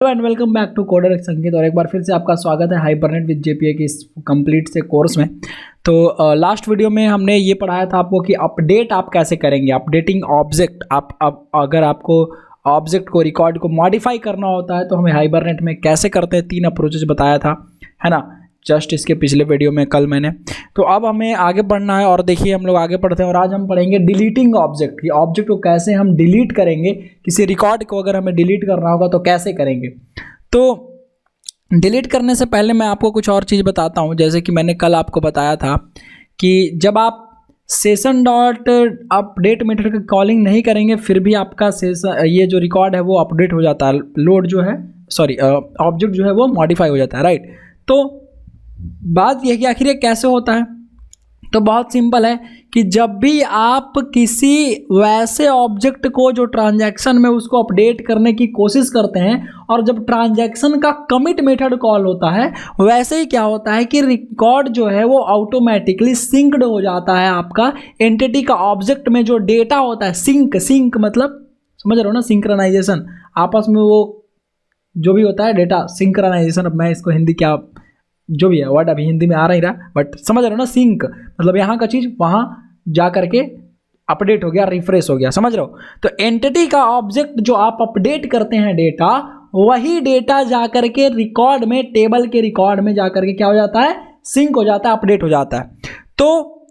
Hello and welcome back to coder Sanket. और एक बार फिर से आपका स्वागत है हाइपरनेट विद जेपीए की इस कंप्लीट से कोर्स में। तो लास्ट वीडियो में हमने ये पढ़ाया था आपको कि अपडेट आप कैसे करेंगे। अपडेटिंग ऑब्जेक्ट, आप अगर आपको ऑब्जेक्ट को रिकॉर्ड को मॉडिफाई करना होता है तो हमें हाइबरनेट में कैसे करते हैं, 3 अप्रोचेज बताया था, है ना, जस्ट इसके पिछले वीडियो में कल मैंने। तो अब हमें आगे बढ़ना है और देखिए हम लोग आगे पढ़ते हैं और आज हम पढ़ेंगे डिलीटिंग ऑब्जेक्ट। ये ऑब्जेक्ट को कैसे हम डिलीट करेंगे, किसी रिकॉर्ड को अगर हमें डिलीट करना होगा तो कैसे करेंगे। तो डिलीट करने से पहले मैं आपको कुछ और चीज़ बताता हूँ। जैसे कि मैंने कल आपको बताया था कि जब आप सेशन डॉट अपडेट मेथड का कॉलिंग नहीं करेंगे फिर भी आपका सेशन, ये जो रिकॉर्ड है वो अपडेट हो जाता है, लोड जो है ऑब्जेक्ट जो है वो मॉडिफाई हो जाता है, राइट। तो बात यह कि आखिर ये कैसे होता है, तो बहुत सिंपल है कि जब भी आप किसी वैसे ऑब्जेक्ट को जो ट्रांजैक्शन में उसको अपडेट करने की कोशिश करते हैं और जब ट्रांजैक्शन का कमिट मेथड कॉल होता है, वैसे ही क्या होता है कि रिकॉर्ड जो है वो ऑटोमेटिकली सिंक्ड हो जाता है। आपका एंटिटी का ऑब्जेक्ट में जो डेटा होता है, सिंक मतलब समझ रहे हो ना, सिंक्रोनाइजेशन, आपस में वो जो भी होता है डेटा सिंक्रोनाइजेशन। अब मैं इसको हिंदी क्या जो भी है वर्ड अभी हिंदी में आ नहीं रहा, बट समझ रहे हो ना, सिंक मतलब यहाँ का चीज़ वहाँ जा करके अपडेट हो गया, रिफ्रेश हो गया, समझ रहे हो। तो एंटिटी का ऑब्जेक्ट जो आप अपडेट करते हैं डेटा, वही डेटा जा करके रिकॉर्ड में, टेबल के रिकॉर्ड में जा करके क्या हो जाता है, सिंक हो जाता है, अपडेट हो जाता है। तो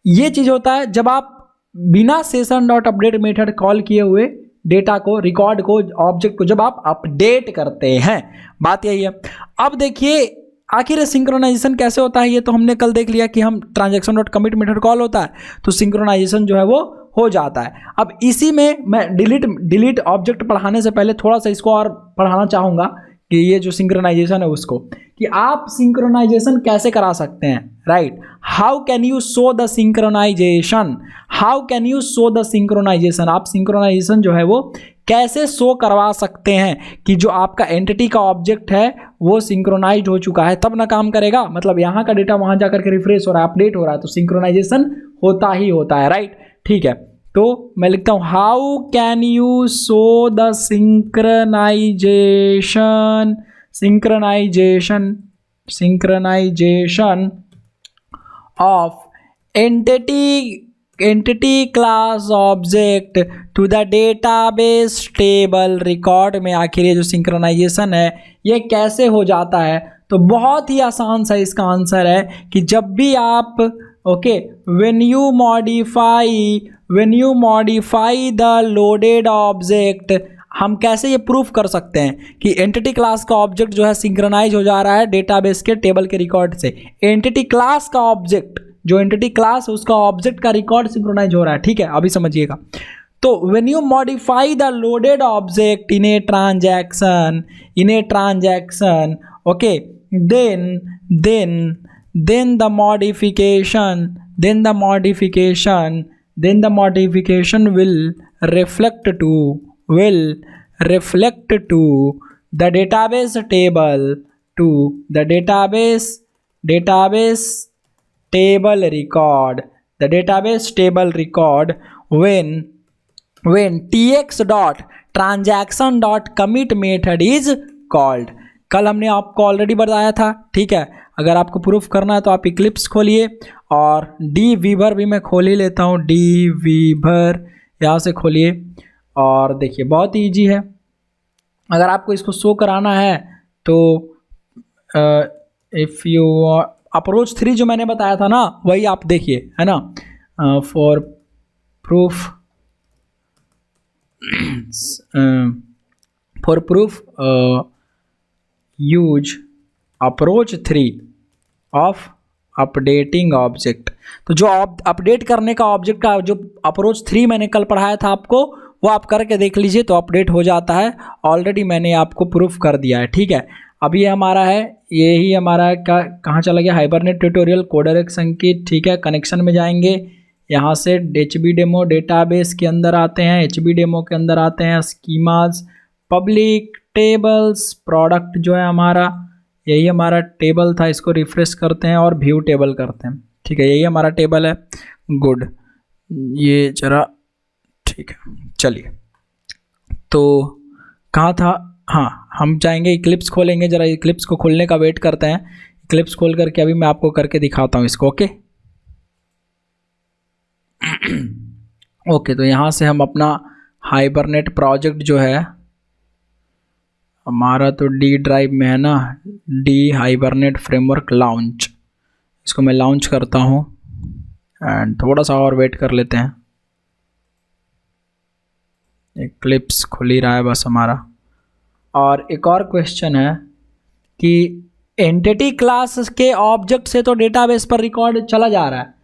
ये चीज़ होता है जब आप बिना session dot update method call किए हुए डेटा को, रिकॉर्ड को, ऑब्जेक्ट को जब आप अपडेट करते हैं, बात यही है। अब देखिए आखिर सिंक्रोनाइजेशन कैसे होता है, ये तो हमने कल देख लिया कि हम transaction dot commit method call होता है तो सिंक्रोनाइजेशन जो है वो हो जाता है। अब इसी में मैं डिलीट ऑब्जेक्ट पढ़ाने से पहले थोड़ा सा इसको और पढ़ाना चाहूँगा कि ये जो सिंक्रोनाइजेशन है उसको, कि आप सिंक्रोनाइजेशन कैसे करा सकते हैं, right. How can you show the synchronization, how can you show the synchronization, आप सिंक्रोनाइजेशन जो है वो कैसे शो करवा सकते हैं कि जो आपका एंटिटी का ऑब्जेक्ट है वो सिंक्रोनाइज्ड हो चुका है, तब ना काम करेगा। मतलब यहाँ का डेटा वहाँ जाकर के रिफ्रेश हो रहा है, अपडेट हो रहा है, तो सिंक्रोनाइजेशन होता ही होता है, राइट। ठीक है, तो मैं लिखता हूँ how can you show the synchronization of entity class object to the database table record में। आखिर ये जो सिंक्रोनाइजेशन है ये कैसे हो जाता है, तो बहुत ही आसान सा इसका आंसर है कि जब भी आप when you modify the loaded object, हम कैसे ये प्रूफ कर सकते हैं कि एंटिटी क्लास का ऑब्जेक्ट जो है सिंक्रोनाइज हो जा रहा है डेटाबेस के टेबल के रिकॉर्ड से। एंटिटी क्लास का ऑब्जेक्ट, जो एंटिटी क्लास है उसका ऑब्जेक्ट का रिकॉर्ड सिंक्रोनाइज हो रहा है, ठीक है, अभी समझिएगा। तो when you modify the loaded object in a transaction, okay, then the modification will reflect to the database table, the database table record when tx dot transaction dot commit method is called। कल हमने आपको already बताया था, ठीक है। अगर आपको proof करना है तो आप इक्लिप्स खोलिए और डी वीवर भी मैं खोल ही लेता हूँ, डी वीवर यहाँ से खोलिए और देखिए बहुत ईजी है। अगर आपको इसको शो कराना है तो इफ़ यू अप्रोच 3 जो मैंने बताया था ना वही आप देखिए, है ना। For proof use approach 3 of updating object. तो जो अपडेट करने का ऑब्जेक्ट का जो अप्रोच 3 मैंने कल पढ़ाया था आपको, वो आप करके देख लीजिए तो अपडेट हो जाता है। ऑलरेडी मैंने आपको प्रूफ कर दिया है, ठीक है। अभी ये हमारा है, यही हमारा कहाँ चला गया, हाइबरनेट ट्यूटोरियल कोडर संकेत, ठीक है। कनेक्शन में जाएंगे, यहाँ से एचबी डेमो डेटाबेस के अंदर आते हैं, एचबी डेमो के अंदर आते हैं, स्कीमाज, पब्लिक, टेबल्स, प्रोडक्ट जो है हमारा, यही हमारा टेबल था, इसको रिफ्रेश करते हैं और व्यू टेबल करते हैं, ठीक है। यही हमारा टेबल है, गुड, ये जरा ठीक है। चलिए, तो कहाँ था, हाँ, हम चाहेंगे इक्लिप्स खोलेंगे, ज़रा इक्लिप्स को खोलने का वेट करते हैं। इक्लिप्स खोल करके अभी मैं आपको करके दिखाता हूँ इसको। ओके ओके, तो यहाँ से हम अपना हाइबरनेट प्रोजेक्ट जो है हमारा, तो डी ड्राइव में है ना, डी हाइबरनेट फ्रेमवर्क लॉन्च, इसको मैं लॉन्च करता हूँ एंड थोड़ा सा और वेट कर लेते हैं। इक्लिप्स खुल ही रहा है बस हमारा। और एक और क्वेश्चन है कि एंटिटी क्लास के ऑब्जेक्ट से तो डेटाबेस पर रिकॉर्ड चला जा रहा है,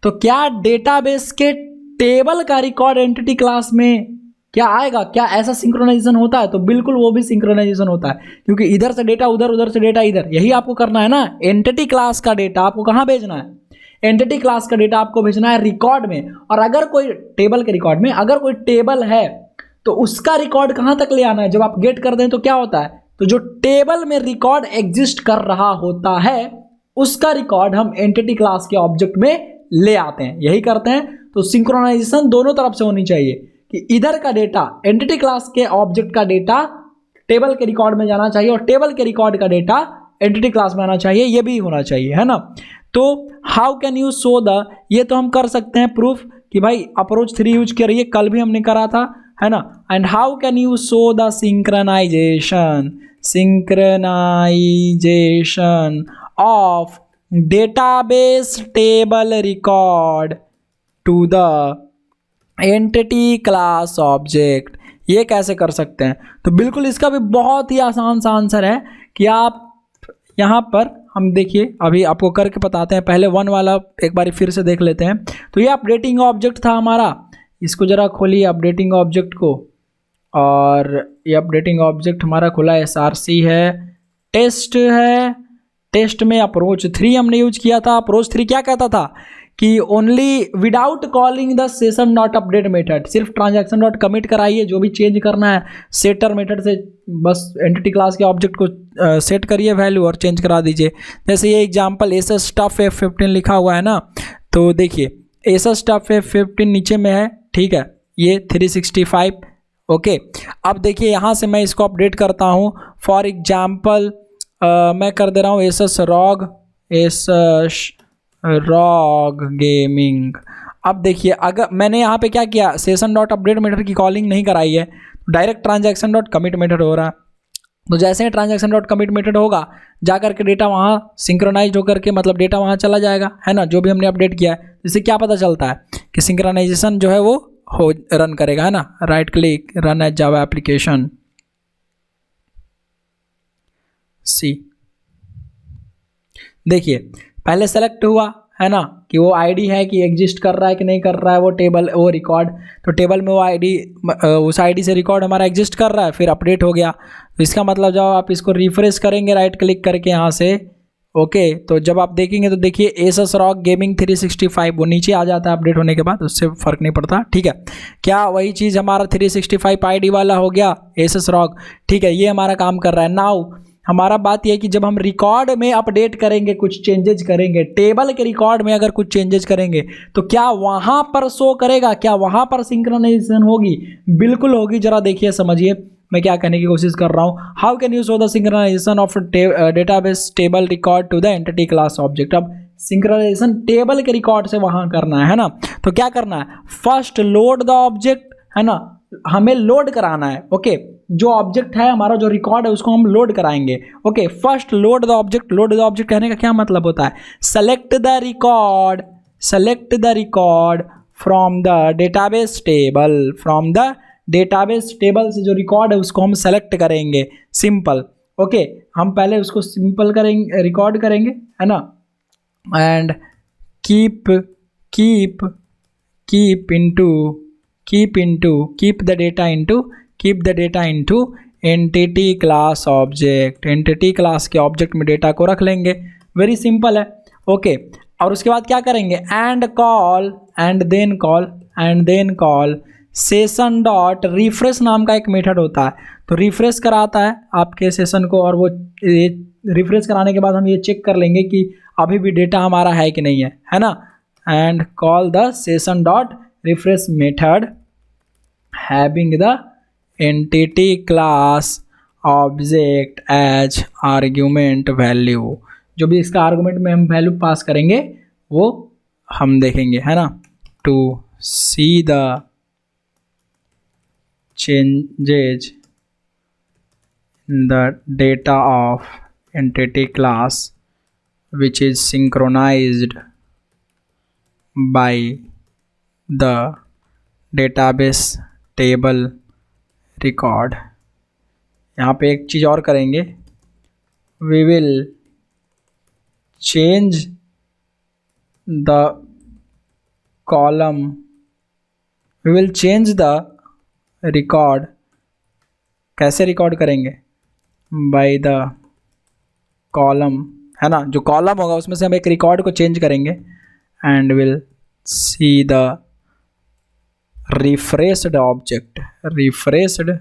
तो क्या डेटाबेस के टेबल का रिकॉर्ड एंटिटी क्लास में क्या आएगा? क्या ऐसा सिंक्रोनाइजेशन होता है? तो बिल्कुल वो भी सिंक्रोनाइजेशन होता है, क्योंकि इधर से डेटा उधर, उधर से डेटा इधर, यही आपको करना है ना। एंटिटी क्लास का डेटा आपको कहाँ भेजना है? एंटिटी क्लास का डेटा आपको भेजना है रिकॉर्ड में। और अगर कोई टेबल के रिकॉर्ड में अगर कोई टेबल है तो उसका रिकॉर्ड कहाँ तक ले आना है? जब आप गेट कर दें तो क्या होता है, तो जो टेबल में रिकॉर्ड एग्जिस्ट कर रहा होता है उसका रिकॉर्ड हम एंटिटी क्लास के ऑब्जेक्ट में ले आते हैं, यही करते हैं। तो सिंक्रोनाइजेशन दोनों तरफ से होनी चाहिए कि इधर का डेटा एंटिटी क्लास के ऑब्जेक्ट का डेटा टेबल के रिकॉर्ड में जाना चाहिए और टेबल के रिकॉर्ड का डेटा एंटिटी क्लास में आना चाहिए, ये भी होना चाहिए, है ना। तो how can you show the, ये तो हम कर सकते हैं प्रूफ कि भाई अप्रोच 3 यूज कर रही है, कल भी हमने करा था, है ना। And how can you show the synchronization, synchronization of database table record to the entity class object, ये कैसे कर सकते हैं? तो बिल्कुल इसका भी बहुत ही आसान सा आंसर है कि आप यहाँ पर हम देखिए, अभी आपको करके बताते हैं। पहले 1 वाला एक बार फिर से देख लेते हैं। तो ये अपडेटिंग ऑब्जेक्ट था हमारा, इसको ज़रा खोलिए अपडेटिंग ऑब्जेक्ट को, और ये अपडेटिंग ऑब्जेक्ट हमारा खुला है, SRC है, टेस्ट है। टेस्ट में अप्रोच 3 हमने यूज किया था। अप्रोच 3 क्या कहता था कि only without calling the session dot update method, सिर्फ ट्रांजैक्शन डॉट कमिट कराइए, जो भी चेंज करना है सेटर मेथड से बस एंटिटी क्लास के ऑब्जेक्ट को सेट करिए वैल्यू और चेंज करा दीजिए। जैसे ये एग्जांपल एसएस स्टफ F15 लिखा हुआ है ना, तो देखिए एसएस स्टफ F15 नीचे में है, ठीक है, ये 365। ओके, अब देखिए यहाँ से मैं इसको अपडेट करता हूँ। फॉर एग्जाम्पल मैं कर दे रहा हूँ एसएस रॉग गेमिंग। अब देखिए अगर मैंने यहाँ पे क्या किया, सेशन डॉट अपडेट मेथड की कॉलिंग नहीं कराई है, direct transaction dot commit method हो रहा है। तो जैसे ही ट्रांजैक्शन डॉट कमिट मेथड होगा, जा करके डेटा वहाँ सिंक्रोनाइज होकर के, मतलब डेटा वहाँ चला जाएगा, है ना, जो भी हमने अपडेट किया है। इससे क्या पता चलता है कि सिंक्रोनाइजेशन जो है वो हो रन करेगा, है ना। Right click, run as Java application, see. देखिए पहले सेलेक्ट हुआ, है ना, कि वो आईडी है कि एग्जिस्ट कर रहा है कि नहीं कर रहा है वो टेबल, वो रिकॉर्ड। तो टेबल में वो आईडी, उस आईडी से रिकॉर्ड हमारा एग्जिस्ट कर रहा है, फिर अपडेट हो गया। तो इसका मतलब जब आप इसको रिफ्रेश करेंगे राइट क्लिक करके यहाँ से, ओके, तो जब आप देखेंगे तो देखिए एसएस रॉग गेमिंग 365 वो नीचे आ जाता है अपडेट होने के बाद, उससे फ़र्क नहीं पड़ता, ठीक है। क्या वही चीज़ हमारा 365 आईडी वाला हो गया एसएस रॉग, ठीक है, ये हमारा काम कर रहा है। नाउ हमारा बात यह है कि जब हम रिकॉर्ड में अपडेट करेंगे, कुछ चेंजेज करेंगे, टेबल के रिकॉर्ड में अगर कुछ चेंजेज करेंगे तो क्या वहाँ पर शो करेगा, क्या वहाँ पर सिंक्रोनाइजेशन होगी? बिल्कुल होगी। जरा देखिए, समझिए मैं क्या कहने की कोशिश कर रहा हूँ। How can you show the synchronization of database table record to the entity class object? अब सिंक्रोनाइजेशन टेबल के रिकॉर्ड से वहाँ करना है ना, तो क्या करना है, फर्स्ट लोड द ऑब्जेक्ट, है ना, हमें लोड कराना है। ओके, जो ऑब्जेक्ट है हमारा, जो रिकॉर्ड है उसको हम लोड कराएंगे। Okay, first load the object. Load the object कहने का क्या मतलब होता है, select the record from the database table, from the database table से जो रिकॉर्ड है उसको हम सेलेक्ट करेंगे, सिंपल। ओके, हम पहले उसको सिंपल करेंगे, रिकॉर्ड करेंगे, है ना, and keep the data into entity class object. Entity class के ऑब्जेक्ट में डेटा को रख लेंगे, वेरी सिंपल है। ओके, और उसके बाद क्या करेंगे, and then call session dot refresh नाम का एक मेथड होता है। तो रिफ्रेश कराता है आपके सेशन को, और वो रिफ्रेश कराने के बाद हम ये चेक कर लेंगे कि अभी भी डेटा हमारा है कि नहीं है ना। And call the session dot refresh method having the entity class object as argument value, जो भी इसका आर्गुमेंट में हम वैल्यू पास करेंगे वो हम देखेंगे, है ना। To see the changes in the data of entity class which is synchronized by the database table record। यहाँ पे एक चीज़ और करेंगे, we will change the column, we will change the record। कैसे रिकॉर्ड करेंगे? by the column, है ना, जो कॉलम होगा उसमें से हम एक रिकॉर्ड को चेंज करेंगे and will see the refreshed object, refreshed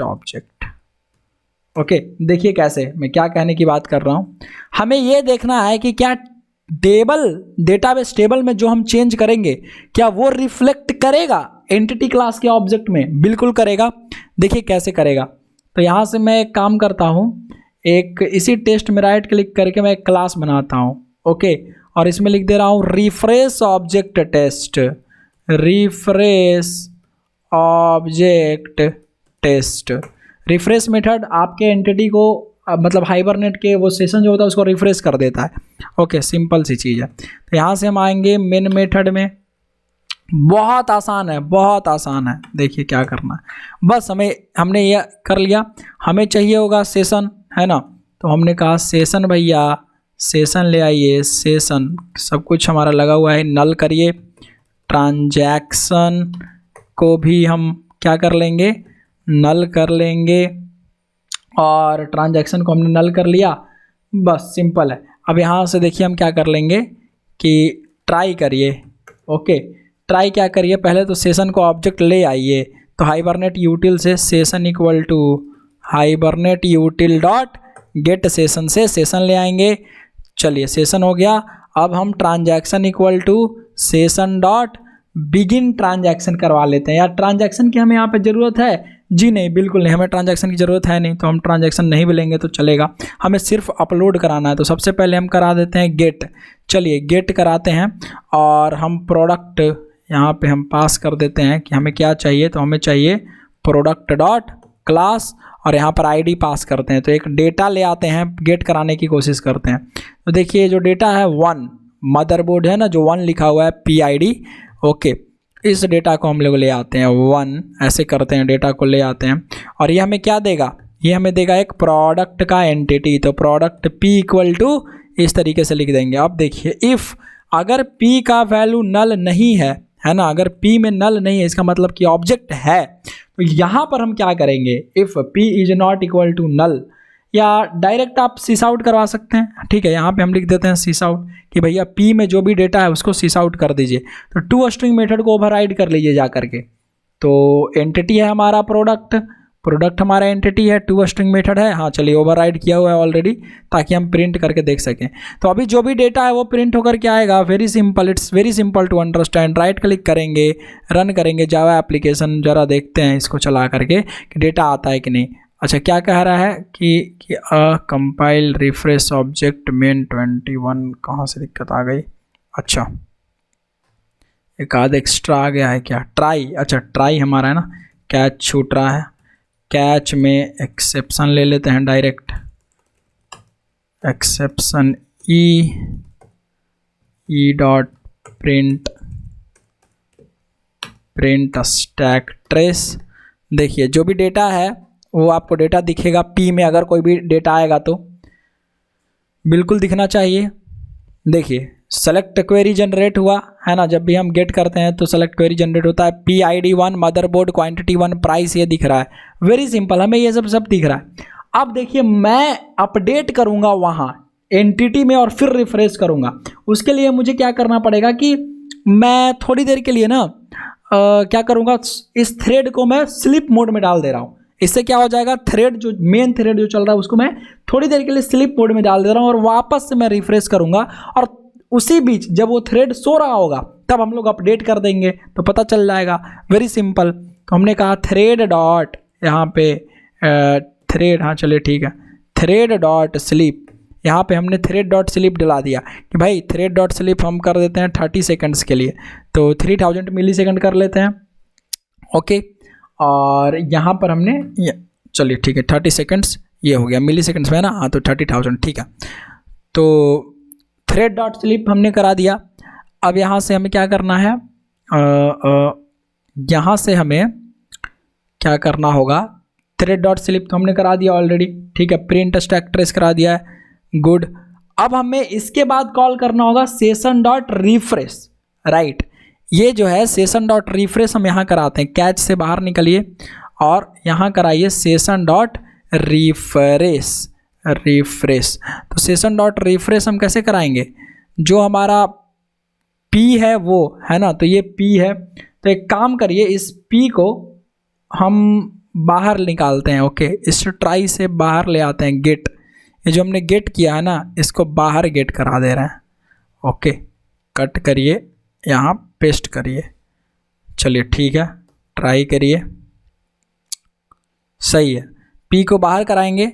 object. Okay, देखिए कैसे, मैं क्या कहने की बात कर रहा हूँ। हमें ये देखना है कि क्या टेबल, डेटाबेस टेबल में जो हम चेंज करेंगे क्या वो रिफ्लेक्ट करेगा एंटिटी क्लास के ऑब्जेक्ट में? बिल्कुल करेगा। देखिए कैसे करेगा। तो यहाँ से मैं एक काम करता हूँ, एक इसी टेस्ट में राइट क्लिक करके मैं एक क्लास बनाता हूँ। ओके, और इसमें लिख दे रहा हूँ refresh object test, refresh object test. Refresh method आपके एंटिटी को मतलब हाइबरनेट के वो सेशन जो होता है उसको रिफ्रेश कर देता है। ओके, सिंपल सी चीज़ है। तो यहाँ से हम आएंगे मेन मेथड में। बहुत आसान है, बहुत आसान है। देखिए क्या करना है, बस हमने ये कर लिया। हमें चाहिए होगा सेशन, है ना, तो हमने कहा सेशन भैया, सेशन ले आइए, सेशन सब कुछ हमारा लगा हुआ है, नल करिए। ट्रांजैक्शन को भी हम क्या कर लेंगे, नल कर लेंगे, और ट्रांजैक्शन को हमने नल कर लिया। बस सिंपल है। अब यहाँ से देखिए हम क्या कर लेंगे कि ट्राई करिए। ओके, ट्राई क्या करिए, पहले तो सेशन को ऑब्जेक्ट ले आइए। तो हाइबरनेट यूटिल से session equal to Hibernate util dot get session से सेशन ले आएंगे। चलिए सेशन हो गया। अब हम transaction equal to session dot begin transaction करवा लेते हैं। यार ट्रांजैक्शन की हमें यहाँ पे ज़रूरत है? जी नहीं, बिल्कुल नहीं, हमें ट्रांजैक्शन की ज़रूरत है नहीं, तो हम ट्रांजैक्शन नहीं भी लेंगे तो चलेगा। हमें सिर्फ अपलोड कराना है, तो सबसे पहले हम करा देते हैं गेट। चलिए गेट कराते हैं, और हम प्रोडक्ट यहाँ पे हम पास कर देते हैं कि हमें क्या चाहिए। तो हमें चाहिए प्रोडक्ट डॉट क्लास, और यहाँ पर आईडी पास करते हैं। तो एक डेटा ले आते हैं, गेट कराने की कोशिश करते हैं। तो देखिए जो डेटा है 1, मदरबोर्ड है ना, जो 1 लिखा हुआ है PID। ओके, इस डेटा को हम लोग ले आते हैं 1, ऐसे करते हैं, डेटा को ले आते हैं, और ये हमें क्या देगा, ये हमें देगा एक प्रोडक्ट का एंटिटी। तो प्रोडक्ट P इक्वल टू इस तरीके से लिख देंगे। अब देखिए इफ़ अगर P का वैल्यू नल नहीं है ना, अगर P में नल नहीं है, इसका मतलब कि ऑब्जेक्ट है, तो यहाँ पर हम क्या करेंगे, if P is not equal to null, या डायरेक्ट आप सीस आउट करवा सकते हैं। ठीक है, यहाँ पे हम लिख देते हैं सीस आउट कि भैया P में जो भी डेटा है उसको सीस आउट कर दीजिए। तो टू स्ट्रिंग मेथड को ओवरराइड कर लीजिए जा करके। तो एंटिटी है हमारा प्रोडक्ट हमारा एंटिटी है, टू स्ट्रिंग मेथड है। हाँ चलिए, ओवरराइड किया हुआ है ऑलरेडी, ताकि हम प्रिंट करके देख सकें। तो अभी जो भी डेटा है वो प्रिंट होकर क्या आएगा, very simple, it's very simple to understand. Right click करेंगे, रन करेंगे जावा एप्लीकेशन, जरा देखते हैं इसको चला करके कि डेटा आता है कि नहीं। अच्छा, क्या कह रहा है कि कंपाइल रिफ्रेश ऑब्जेक्ट मेन 21, कहाँ से दिक्कत आ गई। अच्छा, एक आध एक्स्ट्रा आ गया है क्या, ट्राई। अच्छा, ट्राई हमारा है ना, कैच छूट रहा है, कैच में एक्सेप्शन ले लेते हैं direct. Exception E dot print stack trace. देखिए जो भी डेटा है वो आपको डेटा दिखेगा P में, अगर कोई भी डेटा आएगा तो बिल्कुल दिखना चाहिए। देखिए सेलेक्ट क्वेरी जनरेट हुआ है ना, जब भी हम गेट करते हैं तो सेलेक्ट क्वेरी जनरेट होता है। PID 1, मदरबोर्ड, क्वांटिटी 1, प्राइस, ये दिख रहा है। वेरी सिंपल, हमें ये सब दिख रहा है। अब देखिए मैं अपडेट करूंगा वहाँ एंटिटी में और फिर रिफ्रेश करूंगा। उसके लिए मुझे क्या करना पड़ेगा कि मैं थोड़ी देर के लिए ना क्या करूँगा, इस थ्रेड को मैं स्लीप मोड में डाल दे रहा हूँ। इससे क्या हो जाएगा, थ्रेड जो मेन थ्रेड जो चल रहा है उसको मैं थोड़ी देर के लिए स्लीप मोड में डाल दे रहा हूँ, और वापस से मैं रिफ्रेश करूँगा। और उसी बीच जब वो थ्रेड सो रहा होगा तब हम लोग अपडेट कर देंगे, तो पता चल जाएगा। Very simple. तो हमने कहा थ्रेड डॉट यहाँ पे थ्रेड, हाँ चलिए ठीक है, थ्रेड डॉट स्लीप, यहाँ पे हमने थ्रेड डॉट स्लीप डला दिया कि भाई थ्रेड डॉट स्लीप हम कर देते हैं 30 सेकंड्स के लिए, तो 3000 मिली सेकंड कर लेते हैं। ओके, और यहाँ पर हमने चलिए ठीक है 30 सेकंड्स, ये हो गया मिली सेकंड्स में ना, हाँ तो 30,000 ठीक है। तो थ्रेड डॉट स्लीप हमने करा दिया। अब यहाँ से हमें क्या करना है, यहाँ से हमें क्या करना होगा, थ्रेड डॉट स्लीप तो हमने करा दिया ऑलरेडी, ठीक है, प्रिंट स्टैक ट्रेस करा दिया है, गुड। अब हमें इसके बाद कॉल करना होगा सेशन डॉट रिफ्रेश, राइट। ये जो है सेशन डॉट रिफ्रेश हम यहाँ कराते हैं, कैच से बाहर निकलिए और यहाँ कराइए सेशन डॉट रिफ्रेश, रिफ्रेश। तो सेशन डॉट रिफ्रेश हम कैसे कराएंगे, जो हमारा P है वो है ना, तो ये P है, तो एक काम करिए इस P को हम बाहर निकालते हैं। ओके, इस ट्राई से बाहर ले आते हैं, गेट, ये जो हमने गेट किया है ना इसको बाहर गेट करा दे रहे हैं। ओके, कट करिए, यहाँ पेस्ट करिए, चलिए ठीक है, ट्राई करिए, सही है। P को बाहर कराएंगे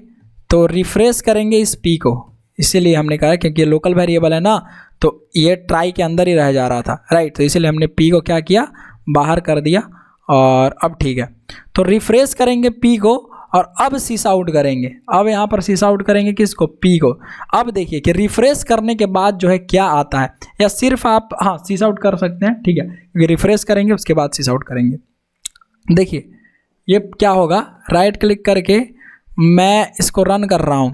तो रिफ्रेश करेंगे इस P को, इसीलिए हमने कहा क्योंकि ये लोकल वेरिएबल है ना, तो ये ट्राई के अंदर ही रह जा रहा था, राइट, तो इसीलिए हमने P को क्या किया, बाहर कर दिया। और अब ठीक है, तो रिफ्रेश करेंगे P को और अब सीस आउट करेंगे, अब यहाँ पर सीस आउट करेंगे किसको, P को। अब देखिए कि रिफ्रेश करने के बाद जो है क्या आता है, या सिर्फ आप हाँ सीस आउट कर सकते हैं, ठीक है, क्योंकि रिफ्रेश करेंगे उसके बाद सीस आउट करेंगे। देखिए ये क्या होगा, राइट क्लिक करके मैं इसको रन कर रहा हूँ